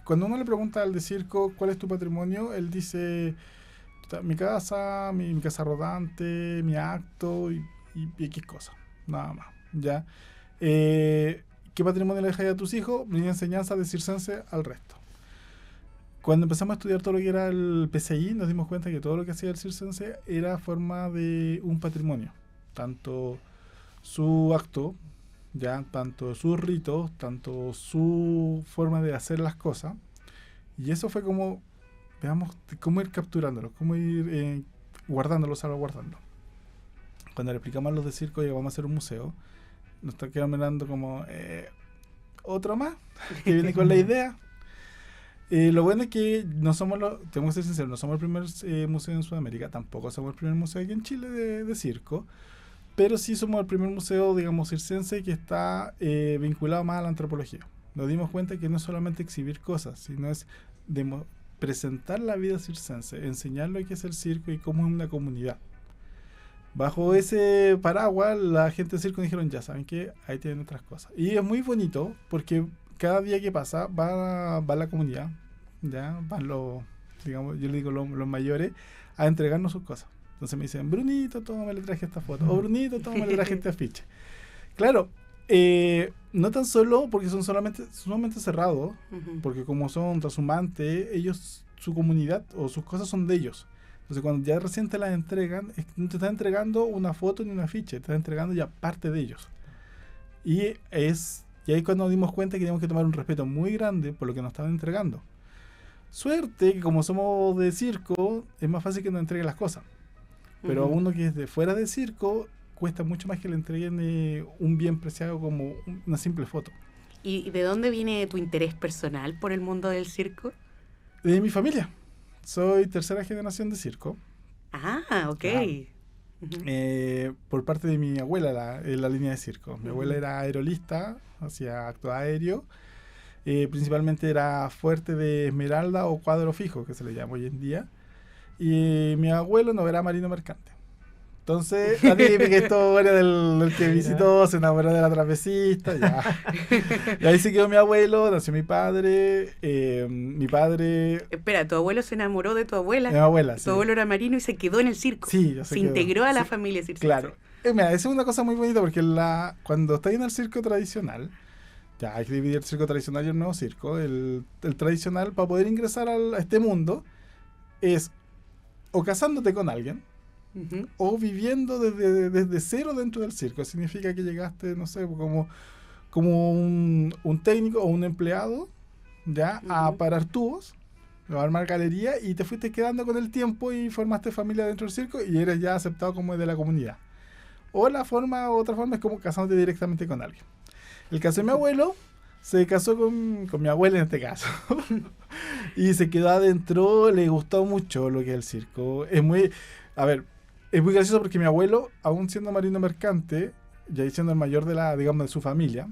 Cuando uno le pregunta al de circo cuál es tu patrimonio, él dice mi casa, mi casa rodante, mi acto y X cosas, nada más, ¿ya? ¿Qué patrimonio le dejas a tus hijos? Mi enseñanza de circense al resto. Cuando empezamos a estudiar todo lo que era el PCI, nos dimos cuenta que todo lo que hacía el circense era forma de un patrimonio, tanto su acto, ya, tanto sus ritos, tanto su forma de hacer las cosas. Y eso fue como, veamos, cómo ir capturándolo, cómo ir guardándolo, salvaguardando. Cuando le explicamos a los de circo que vamos a hacer un museo, nos quedaron mirando como, otro más, que viene con la idea. Lo bueno es que tengo que ser sincero, no somos el primer museo en Sudamérica, tampoco somos el primer museo aquí en Chile de circo, pero sí somos el primer museo, digamos, circense que está vinculado más a la antropología. Nos dimos cuenta que no es solamente exhibir cosas, sino es presentar la vida circense, enseñar lo que es el circo y cómo es una comunidad. Bajo ese paraguas, la gente del circo dijeron, ya saben que ahí tienen otras cosas. Y es muy bonito porque cada día que pasa va la comunidad, ya van los, digamos, yo le digo los mayores, a entregarnos sus cosas. Entonces me dicen, Brunito, toma, le traje esta foto. O Brunito, toma, le traje este afiche. Claro, no tan solo porque son sumamente cerrados, porque como son transhumantes, ellos, su comunidad o sus cosas son de ellos. Entonces cuando ya recién te las entregan, no te están entregando una foto ni un afiche, te están entregando ya parte de ellos. Y ahí cuando nos dimos cuenta que teníamos que tomar un respeto muy grande por lo que nos estaban entregando. Suerte que como somos de circo, es más fácil que nos entreguen las cosas. Pero a uno que es de fuera de circo, cuesta mucho más que le entreguen un bien preciado como una simple foto. ¿Y de dónde viene tu interés personal por el mundo del circo? De mi familia. Soy tercera generación de circo. Ah, ok. Por parte de mi abuela, la línea de circo. Mi abuela era aerolista, hacía acto aéreo. Principalmente era fuerte de esmeralda o cuadro fijo, que se le llama hoy en día. Y mi abuelo no era marino mercante. Entonces, la típica historia del que visitó, se enamoró de la trapecista, ya. Y ahí se quedó mi abuelo, nació mi padre. Espera, ¿tu abuelo se enamoró de tu abuela? Mi abuela, Tu abuelo era marino y se quedó en el circo. Sí, se integró a la familia circense. Claro. Mira, esa es una cosa muy bonita porque cuando estás en el circo tradicional, ya hay que dividir el circo tradicional y el nuevo circo. El tradicional, para poder ingresar a este mundo, es o casándote con alguien, o viviendo desde cero dentro del circo. Significa que llegaste, no sé, como un técnico o un empleado, ya, a parar tubos, a armar galería, y te fuiste quedando con el tiempo y formaste familia dentro del circo y eres ya aceptado como de la comunidad. O otra forma es como casándote directamente con alguien. El caso de mi abuelo, se casó con mi abuela en este caso. Y se quedó adentro, le gustó mucho lo que es el circo. Es muy gracioso porque mi abuelo, aún siendo marino mercante, ya siendo el mayor de su familia,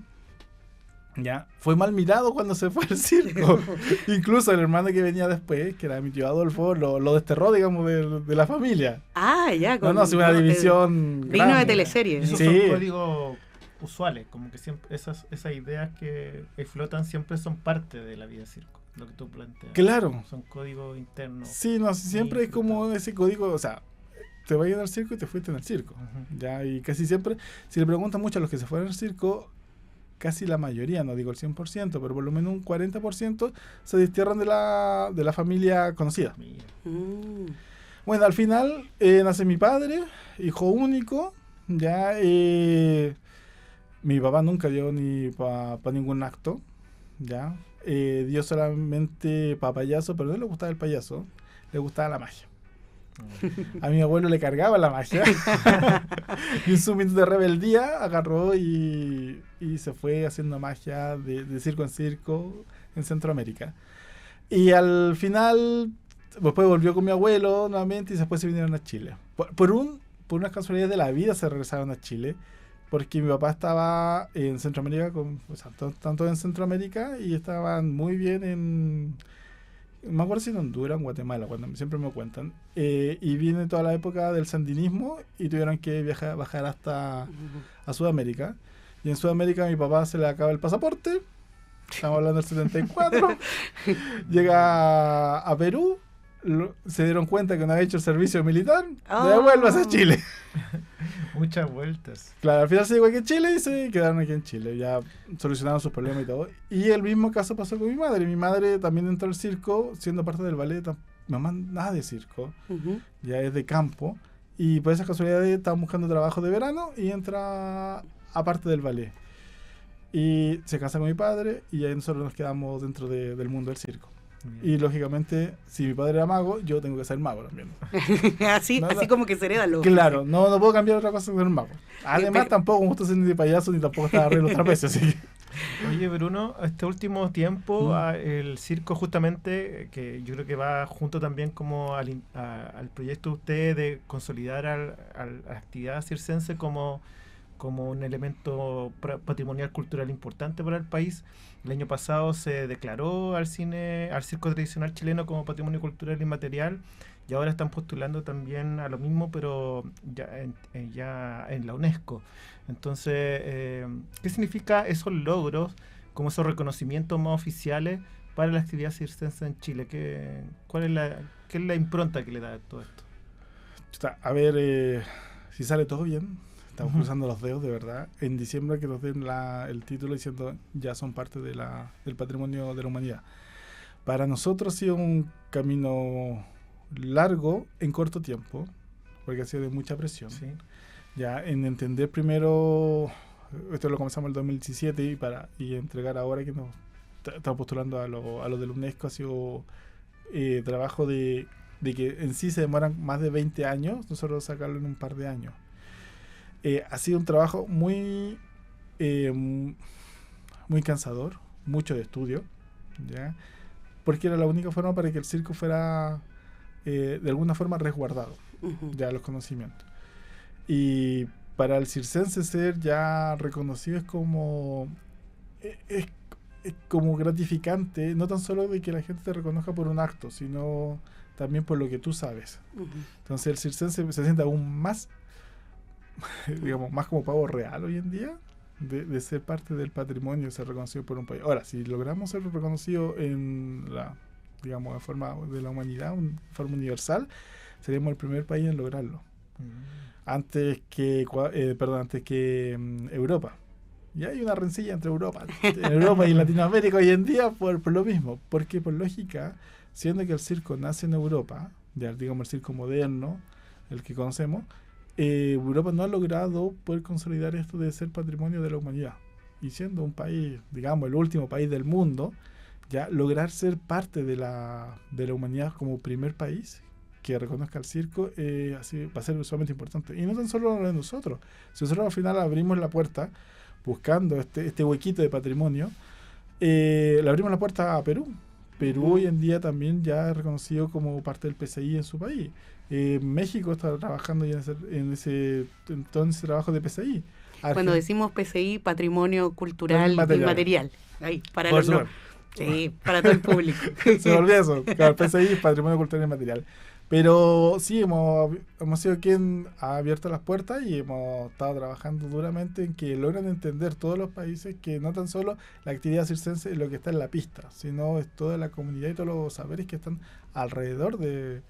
ya fue mal mirado cuando se fue al circo. Incluso el hermano que venía después, que era mi tío Adolfo, lo desterró, digamos, de la familia. Ah, ya. No, es una división digno de teleserie. Esos son códigos usuales, como que siempre esas ideas que flotan siempre son parte de la vida de circo, lo que tú planteas. Claro. Son códigos internos. Sí, no, siempre es como ese código, o sea, te vas al circo y te fuiste en el circo. Ya, y casi siempre, si le preguntan mucho a los que se fueron al circo, casi la mayoría, no digo el 100%, pero por lo menos un 40% se destierran de la familia conocida. Bueno, al final nace mi padre, hijo único, ya. Mi papá nunca dio ni para ningún acto, ya. Dio solamente para payaso, pero no le gustaba el payaso, le gustaba la magia. A mi abuelo le cargaba la magia. Y en su minuto de rebeldía agarró y se fue haciendo magia de circo en circo en Centroamérica. Y al final, después volvió con mi abuelo nuevamente y después se vinieron a Chile. Por unas casualidades de la vida se regresaron a Chile. Porque mi papá estaba en Centroamérica, tanto en Centroamérica, y estaban muy bien no me acuerdo si en Honduras o en Guatemala, cuando siempre me cuentan. Y viene toda la época del sandinismo y tuvieron que bajar hasta a Sudamérica. Y en Sudamérica a mi papá se le acaba el pasaporte, estamos hablando del 74, llega a Perú, se dieron cuenta que no había hecho el servicio militar, devuelvas a Chile. Muchas vueltas. Claro, al final se llegó aquí en Chile y se quedaron aquí en Chile. Ya solucionaron sus problemas y todo. Y el mismo caso pasó con mi madre. Mi madre también entró al circo, siendo parte del ballet. Mamá nada de circo, ya es de campo. Y por esas casualidades estaban buscando trabajo de verano y entra a parte del ballet. Y se casa con mi padre y ahí nosotros nos quedamos dentro del mundo del circo. Y lógicamente, si mi padre era mago, yo tengo que ser mago también. así como que se hereda lo. Claro, no puedo cambiar otra cosa que ser mago. Además, tampoco me gusta ser ni de payaso ni tampoco estar arriba de los trapecios. Así que. Oye, Bruno, este último tiempo el circo justamente, que yo creo que va junto también como al proyecto de usted de consolidar a la actividad circense como como un elemento patrimonial cultural importante para el país. El año pasado se declaró al circo tradicional chileno como patrimonio cultural inmaterial, y ahora están postulando también a lo mismo, pero ya en la UNESCO. Entonces, ¿qué significa esos logros, como esos reconocimientos más oficiales para la actividad circense en Chile? ¿Qué es la impronta que le da a todo esto? A ver, si sale todo bien, estamos cruzando los dedos de verdad. En diciembre que nos den el título diciendo ya son parte del patrimonio de la humanidad. Para nosotros ha sido un camino largo en corto tiempo, porque ha sido de mucha presión. Sí. Ya en entender primero, esto lo comenzamos en el 2017 y entregar ahora que nos estamos postulando a lo de la UNESCO, ha sido trabajo de que en sí se demoran más de 20 años, nosotros sacarlo en un par de años. Ha sido un trabajo muy cansador, mucho de estudio, ¿ya? Porque era la única forma para que el circo fuera de alguna forma resguardado, ya los conocimientos. Y para el circense ser ya reconocido es como gratificante, no tan solo de que la gente te reconozca por un acto, sino también por lo que tú sabes. Entonces el circense se siente aún más, digamos, más como pavo real hoy en día, de ser parte del patrimonio, ser reconocido por un país. Ahora, si logramos ser reconocidos en digamos, de forma de la humanidad, en forma universal, seríamos el primer país en lograrlo. Antes que Europa. Y hay una rencilla entre Europa y Latinoamérica hoy en día por lo mismo, porque por lógica, siendo que el circo nace en Europa, ya digamos el circo moderno, el que conocemos, Europa no ha logrado poder consolidar esto de ser patrimonio de la humanidad. Y siendo un país, digamos, el último país del mundo, ya lograr ser parte de la humanidad como primer país que reconozca el circo, así va a ser sumamente importante. Y no tan solo de nosotros. Si nosotros al final abrimos la puerta buscando este huequito de patrimonio, le abrimos la puerta a Perú. Perú hoy en día también ya es reconocido como parte del PCI en su país. México está trabajando ya en todo ese trabajo de PCI. Cuando decimos PCI, Patrimonio Cultural Inmaterial. Ahí, para para todo el público. Se me olvidó eso. Claro, PCI, Patrimonio Cultural Inmaterial. Pero sí, hemos sido quien ha abierto las puertas y hemos estado trabajando duramente en que logran entender todos los países que no tan solo la actividad circense es lo que está en la pista, sino es toda la comunidad y todos los saberes que están alrededor de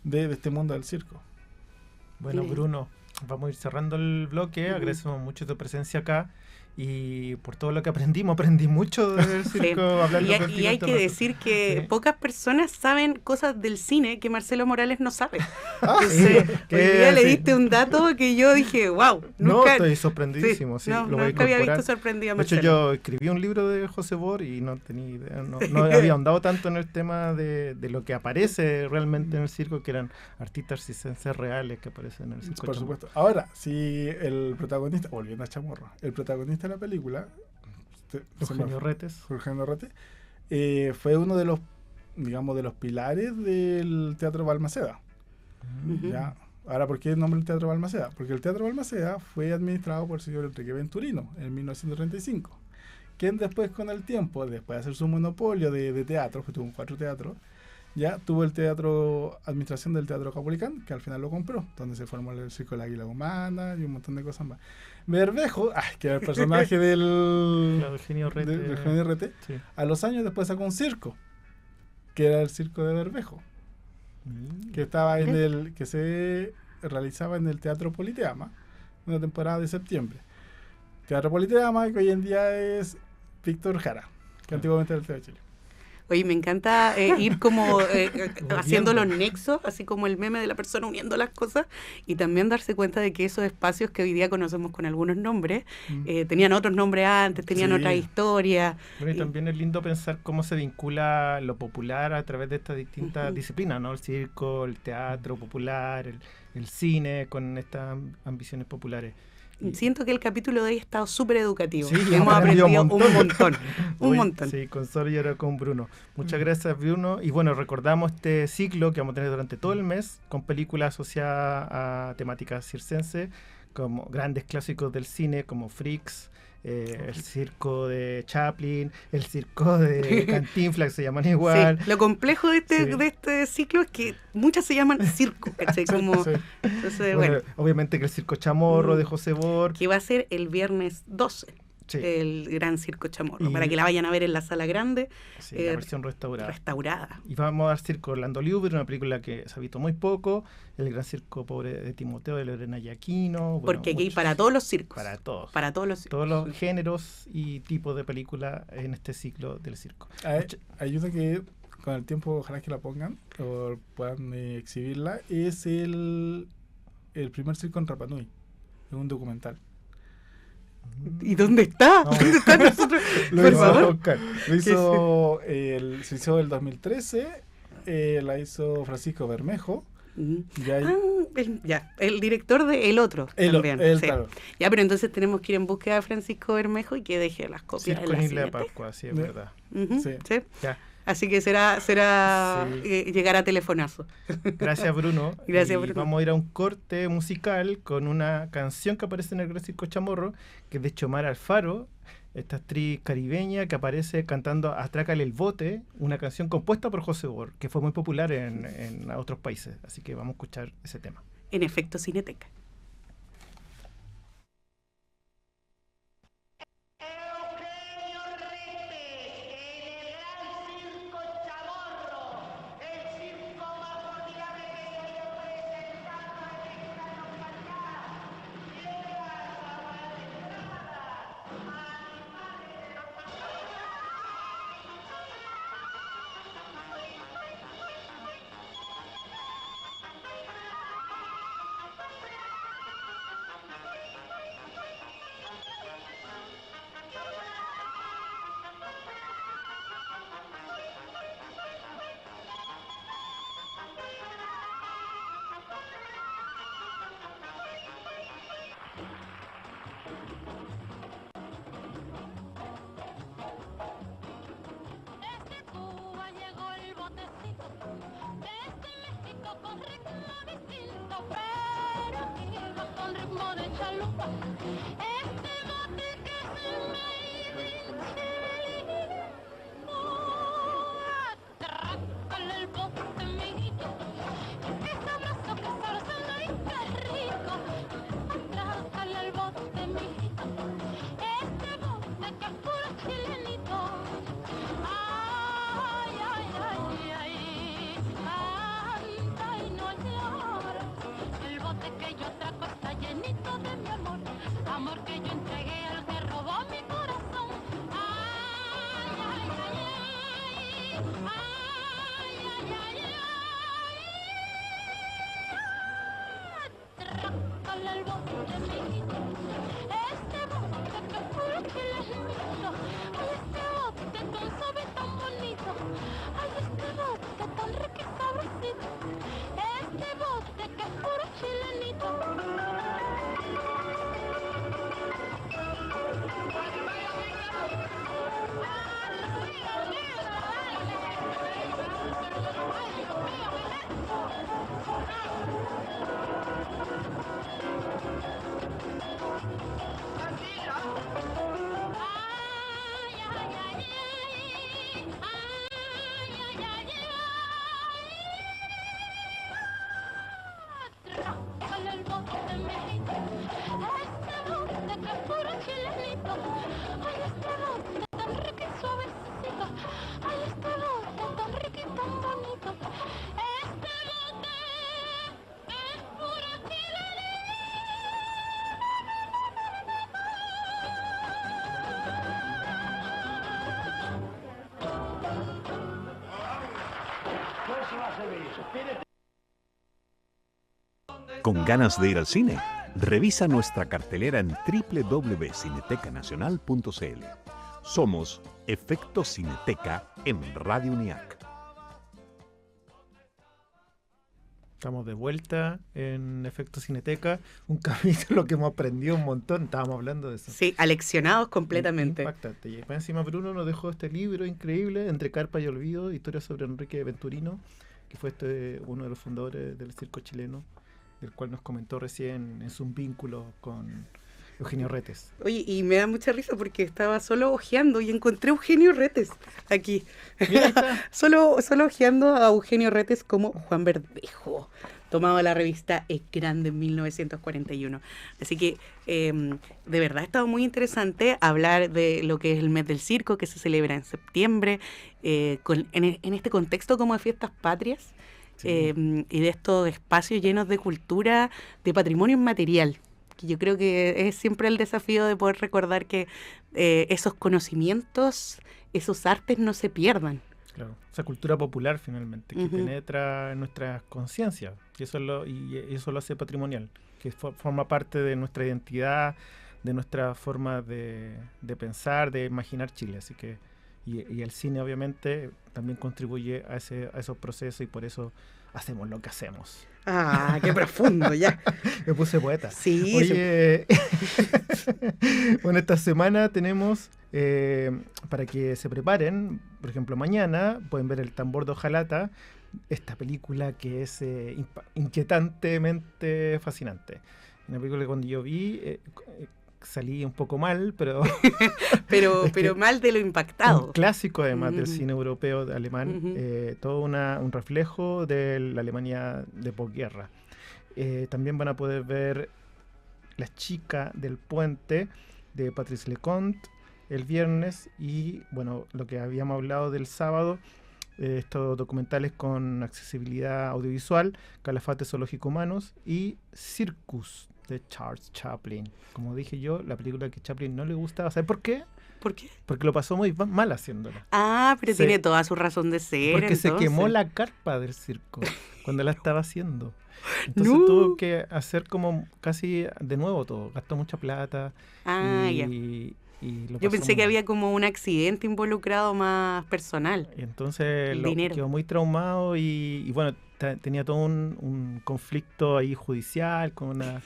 este mundo del circo. Bueno, Bruno, vamos a ir cerrando el bloque. Agradecemos mucho tu presencia acá. Y por todo lo que aprendí mucho del circo. Hablando y hay que decir que pocas personas saben cosas del cine que Marcelo Morales no sabe. Entonces, hoy día le diste un dato que yo dije, wow. No, estoy sorprendidísimo. Nunca había visto sorprendido a Marcelo. De hecho, yo escribí un libro de José Bor y no tenía idea, no había ahondado tanto en el tema de lo que aparece realmente en el circo, que eran artistas circenses reales que aparecen en el circo. Por supuesto. Ahora, si el protagonista, volviendo a Chamorro, el protagonista la película, Eugenio Retes, fue uno de los, digamos, de los pilares del Teatro Balmaceda. ¿Ya? Ahora, ¿por qué el nombre del Teatro Balmaceda? Porque el Teatro Balmaceda fue administrado por el señor Enrique Venturino en 1935, quien después, con el tiempo, después de hacer su monopolio de teatro, que tuvo 4 teatros, ya tuvo el administración del Teatro Caupolicán, que al final lo compró, donde se formó el Circo de la Águila Humana y un montón de cosas más. Bermejo, que era el personaje del Eugenio Rete, sí. A los años después sacó un circo, que era el Circo de Bermejo, que estaba que se realizaba en el Teatro Politeama, una temporada de septiembre. Teatro Politeama, que hoy en día es Víctor Jara, que antiguamente era el Teatro de Chile. Oye, me encanta ir como haciendo los nexos, así como el meme de la persona uniendo las cosas, y también darse cuenta de que esos espacios que hoy día conocemos con algunos nombres, tenían otros nombres antes, tenían otra historia. Bueno, y también es lindo pensar cómo se vincula lo popular a través de estas distintas disciplinas, ¿no? El circo, el teatro popular, el cine, con estas ambiciones populares. Siento que el capítulo de hoy ha estado súper educativo. Sí, hemos aprendido un montón. Sí, con Sol y ahora con Bruno. Muchas gracias, Bruno. Y bueno, recordamos este ciclo que vamos a tener durante todo el mes con películas asociadas a temáticas circense, como grandes clásicos del cine como Freaks, el circo de Chaplin, el circo de Cantinflas, que se llaman igual. Sí, lo complejo de este ciclo es que muchas se llaman circo, ¿cachai? Como, Sí. entonces, bueno, Obviamente que el circo Chamorro de José Bor. que va a ser el viernes 12. Sí. El Gran Circo Chamorro, Y- para que la vayan a ver en la sala grande, Sí, la versión restaurada. Y vamos a dar Circo Orlando Louvre, una película que se ha visto muy poco, El Gran Circo Pobre de Timoteo de Lorena Yaquino. Bueno, porque aquí hay muchos. para todos los circos. Para todos. Para todos los circos. Todos los géneros y tipos de película en este ciclo del circo. Hay una que con el tiempo ojalá que la pongan o puedan exhibirla, es el primer circo en Rapa Nui, es un documental. ¿Y dónde está? No. ¿Dónde está nosotros? Lo Por hizo favor. Oscar. Se hizo el 2013, la hizo Francisco Bermejo. Y hay- El director de El Otro también. él, sí. claro. Ya, pero entonces tenemos que ir en búsqueda de Francisco Bermejo y que deje las copias Circo en en la Isla de Cineteca. Pascua, sí, es verdad. Ujú, Sí. sí. Ya. Así que será Sí. llegar a telefonazo. Gracias, Bruno. Gracias, Y Bruno. vamos a ir a un corte musical con una canción que aparece en el Gran Circo Chamorro, que es de Xiomara Alfaro, esta actriz caribeña que aparece cantando Atrácale el bote, una canción compuesta por José Bor, que fue muy popular en otros países. Así que vamos a escuchar ese tema. En efecto, Cineteca. Desde Cuba llegó el botecito, desde México con ritmo distinto, pero iba con ritmo de chalupa. Este bote que es el made in Chile, atrácale el bote, mijito, qué sabroso, y qué rico. Atrácale el bote, mijito, este bote que es puro chilenito. Ay, ay, ay, ay, anda y no llores. El bote que yo atraco está llenito de mi amor, amor que yo entregué al que robó mi corazón. Ay, ay, ay, ay, ay, ay, ay, ay. Atrácale el bote, mijito, este bote que es puro chilenito. Ay, este bote tan suave y tan bonito. Ay, este bote tan rico y sabrosito. Este bote que es puro chilenito. Atrácale el bote, mijito, este bote que es puro chilenito. Ay, este bote tan rico y suavecito. Ay, este bote tan rico y tan bonito. Este bote es puro chilenito. ¿Con ganas de ir al cine? Revisa nuestra cartelera en www.cinetecanacional.cl. Somos Efecto Cineteca en Radio UNIAC. Estamos de vuelta en Efecto Cineteca, un capítulo que hemos aprendido un montón, estábamos hablando de eso. Sí, aleccionados completamente. Impactante. Y encima Bruno nos dejó este libro increíble, Entre Carpa y Olvido, historia sobre Enrique Venturino, que fue uno de los fundadores del circo chileno. del cual nos comentó recién en su vínculo con Eugenio Retes. Oye, y me da mucha risa porque estaba solo hojeando y encontré a Eugenio Retes aquí. Mira, ahí está. solo hojeando a Eugenio Retes como Juan Verdejo, tomado de la revista Es Grande en 1941. Así que de verdad ha estado muy interesante hablar de lo que es el mes del circo, que se celebra en septiembre, en este contexto como de fiestas patrias. Sí. Y de estos espacios llenos de cultura, de patrimonio inmaterial, que yo creo que es siempre el desafío de poder recordar que esos conocimientos, esos artes no se pierdan. Claro, esa cultura popular finalmente, que Ujú. penetra en nuestras conciencias, y eso lo hace patrimonial, que forma parte de nuestra identidad, de nuestra forma de pensar, de imaginar Chile. Así que y el cine obviamente también contribuye a esos procesos, y por eso hacemos lo que hacemos. Ah, qué profundo, ya. Me puse poeta. Sí, Oye, bueno, esta semana tenemos, para que se preparen, por ejemplo, mañana pueden ver El tambor de hojalata, esta película que es inquietantemente fascinante. Una película que cuando yo vi salí un poco mal, pero pero mal de lo impactado. un clásico además del Ujú. cine europeo, alemán, Ujú. todo un reflejo de la Alemania de posguerra. También van a poder ver La chica del puente de Patrice Leconte el viernes, y bueno, lo que habíamos hablado del sábado, estos documentales con accesibilidad audiovisual, Calafate Zoológico Humanos y Circus de Charles Chaplin. Como dije yo, la película que Chaplin no le gustaba. ¿Sabes por qué? ¿Por qué? Porque lo pasó muy mal haciéndola. Ah, pero Se- tiene toda su razón de ser. Porque se entonces. quemó la carpa del circo cuando la estaba haciendo. Entonces No. tuvo que hacer como casi de nuevo todo. Gastó mucha plata. Ah, ya. y lo Yo pasó pensé muy que mal. había como un accidente involucrado más personal. Y entonces El dinero. quedó muy traumado, y bueno, tenía todo un conflicto ahí judicial con una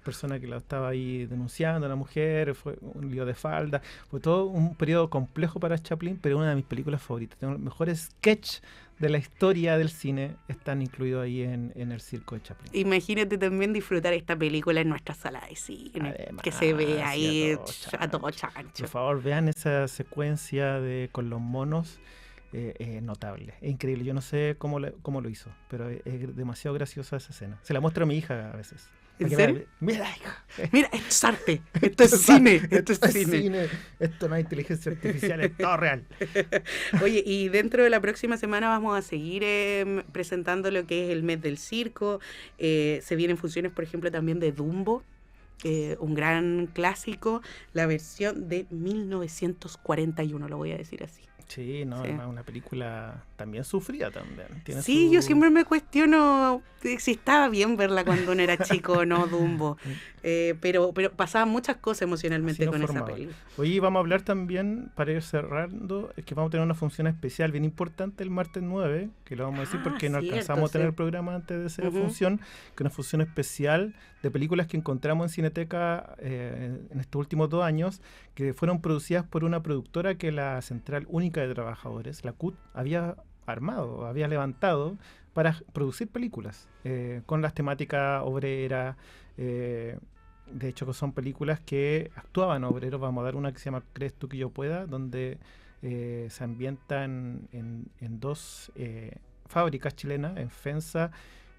persona que la estaba ahí denunciando, una mujer, fue un lío de falda. Fue todo un periodo complejo para Chaplin, pero una de mis películas favoritas. Tengo los mejores sketches de la historia del cine, están incluidos ahí en el circo de Chaplin. Imagínate también disfrutar esta película en nuestra sala de cine, Además, que se ve sí, ahí a todo a todo chancho. Por favor, vean esa secuencia con los monos. Notable, es increíble. Yo no sé cómo lo hizo, pero es demasiado graciosa esa escena. Se la muestro a mi hija a veces. ¿En Para que serio? vea, mira, hija. Mira, esto es arte, esto es cine, esto es cine. Esto no es inteligencia artificial, es todo real. Oye, y dentro de la próxima semana vamos a seguir presentando lo que es el mes del circo. Se vienen funciones, por ejemplo, también de Dumbo, un gran clásico, la versión de 1941, lo voy a decir así. Sí, no, Sí. además una película también sufrida también. Tiene Sí, su- yo siempre me cuestiono si estaba bien verla cuando uno era chico o no, Dumbo. Pero pasaban muchas cosas emocionalmente Así nos con esa formaba. película. Hoy vamos a hablar también, para ir cerrando, es que vamos a tener una función especial bien importante el martes 9, que lo vamos a decir Ah, porque no cierto, alcanzamos a tener sí. el programa antes de esa Ujú. función, que es una función especial de películas que encontramos en Cineteca en estos últimos 2 años, que fueron producidas por una productora que la Central Única de Trabajadores, la CUT, había levantado para producir películas con las temáticas obreras. De hecho, son películas que actuaban obreros. Vamos a dar una que se llama ¿Crees tú que yo pueda?, donde se ambientan en 2 fábricas chilenas, en FENSA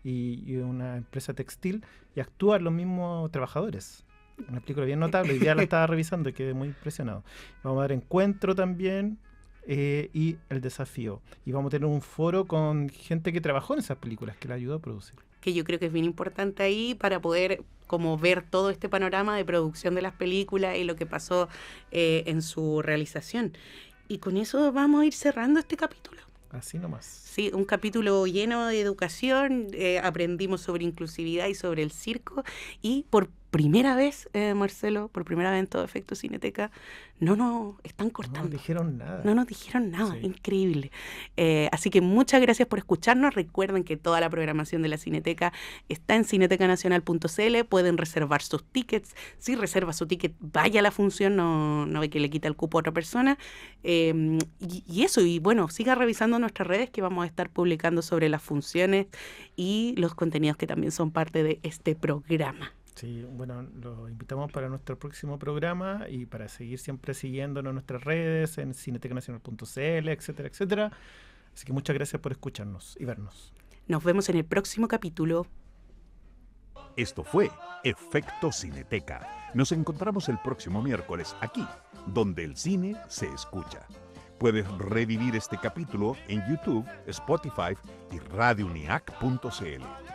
y una empresa textil, y actúan los mismos trabajadores. Una película bien notable, y ya la estaba revisando y quedé muy impresionado. Vamos a dar Encuentro también, y El Desafío. Y vamos a tener un foro con gente que trabajó en esas películas, que la ayudó a producir. Que yo creo que es bien importante ahí para poder como ver todo este panorama de producción de las películas y lo que pasó en su realización. Y con eso vamos a ir cerrando este capítulo. Así nomás. Sí, un capítulo lleno de educación, aprendimos sobre inclusividad y sobre el circo, y por primera vez, Marcelo, por primera vez en todo Efecto Cineteca, no nos están No cortando. nos dijeron nada. No nos dijeron nada, Sí. increíble. Así que muchas gracias por escucharnos. Recuerden que toda la programación de la Cineteca está en cinetecanacional.cl. Pueden reservar sus tickets. Si reserva su ticket, vaya a la función, no ve que le quita el cupo a otra persona. Y eso, y bueno, siga revisando nuestras redes que vamos a estar publicando sobre las funciones y los contenidos que también son parte de este programa. Sí, bueno, los invitamos para nuestro próximo programa y para seguir siempre siguiéndonos en nuestras redes, en cinetecanacional.cl, etcétera, etcétera. Así que muchas gracias por escucharnos y vernos. Nos vemos en el próximo capítulo. Esto fue Efecto Cineteca. Nos encontramos el próximo miércoles aquí, donde el cine se escucha. Puedes revivir este capítulo en YouTube, Spotify y radiouniac.cl.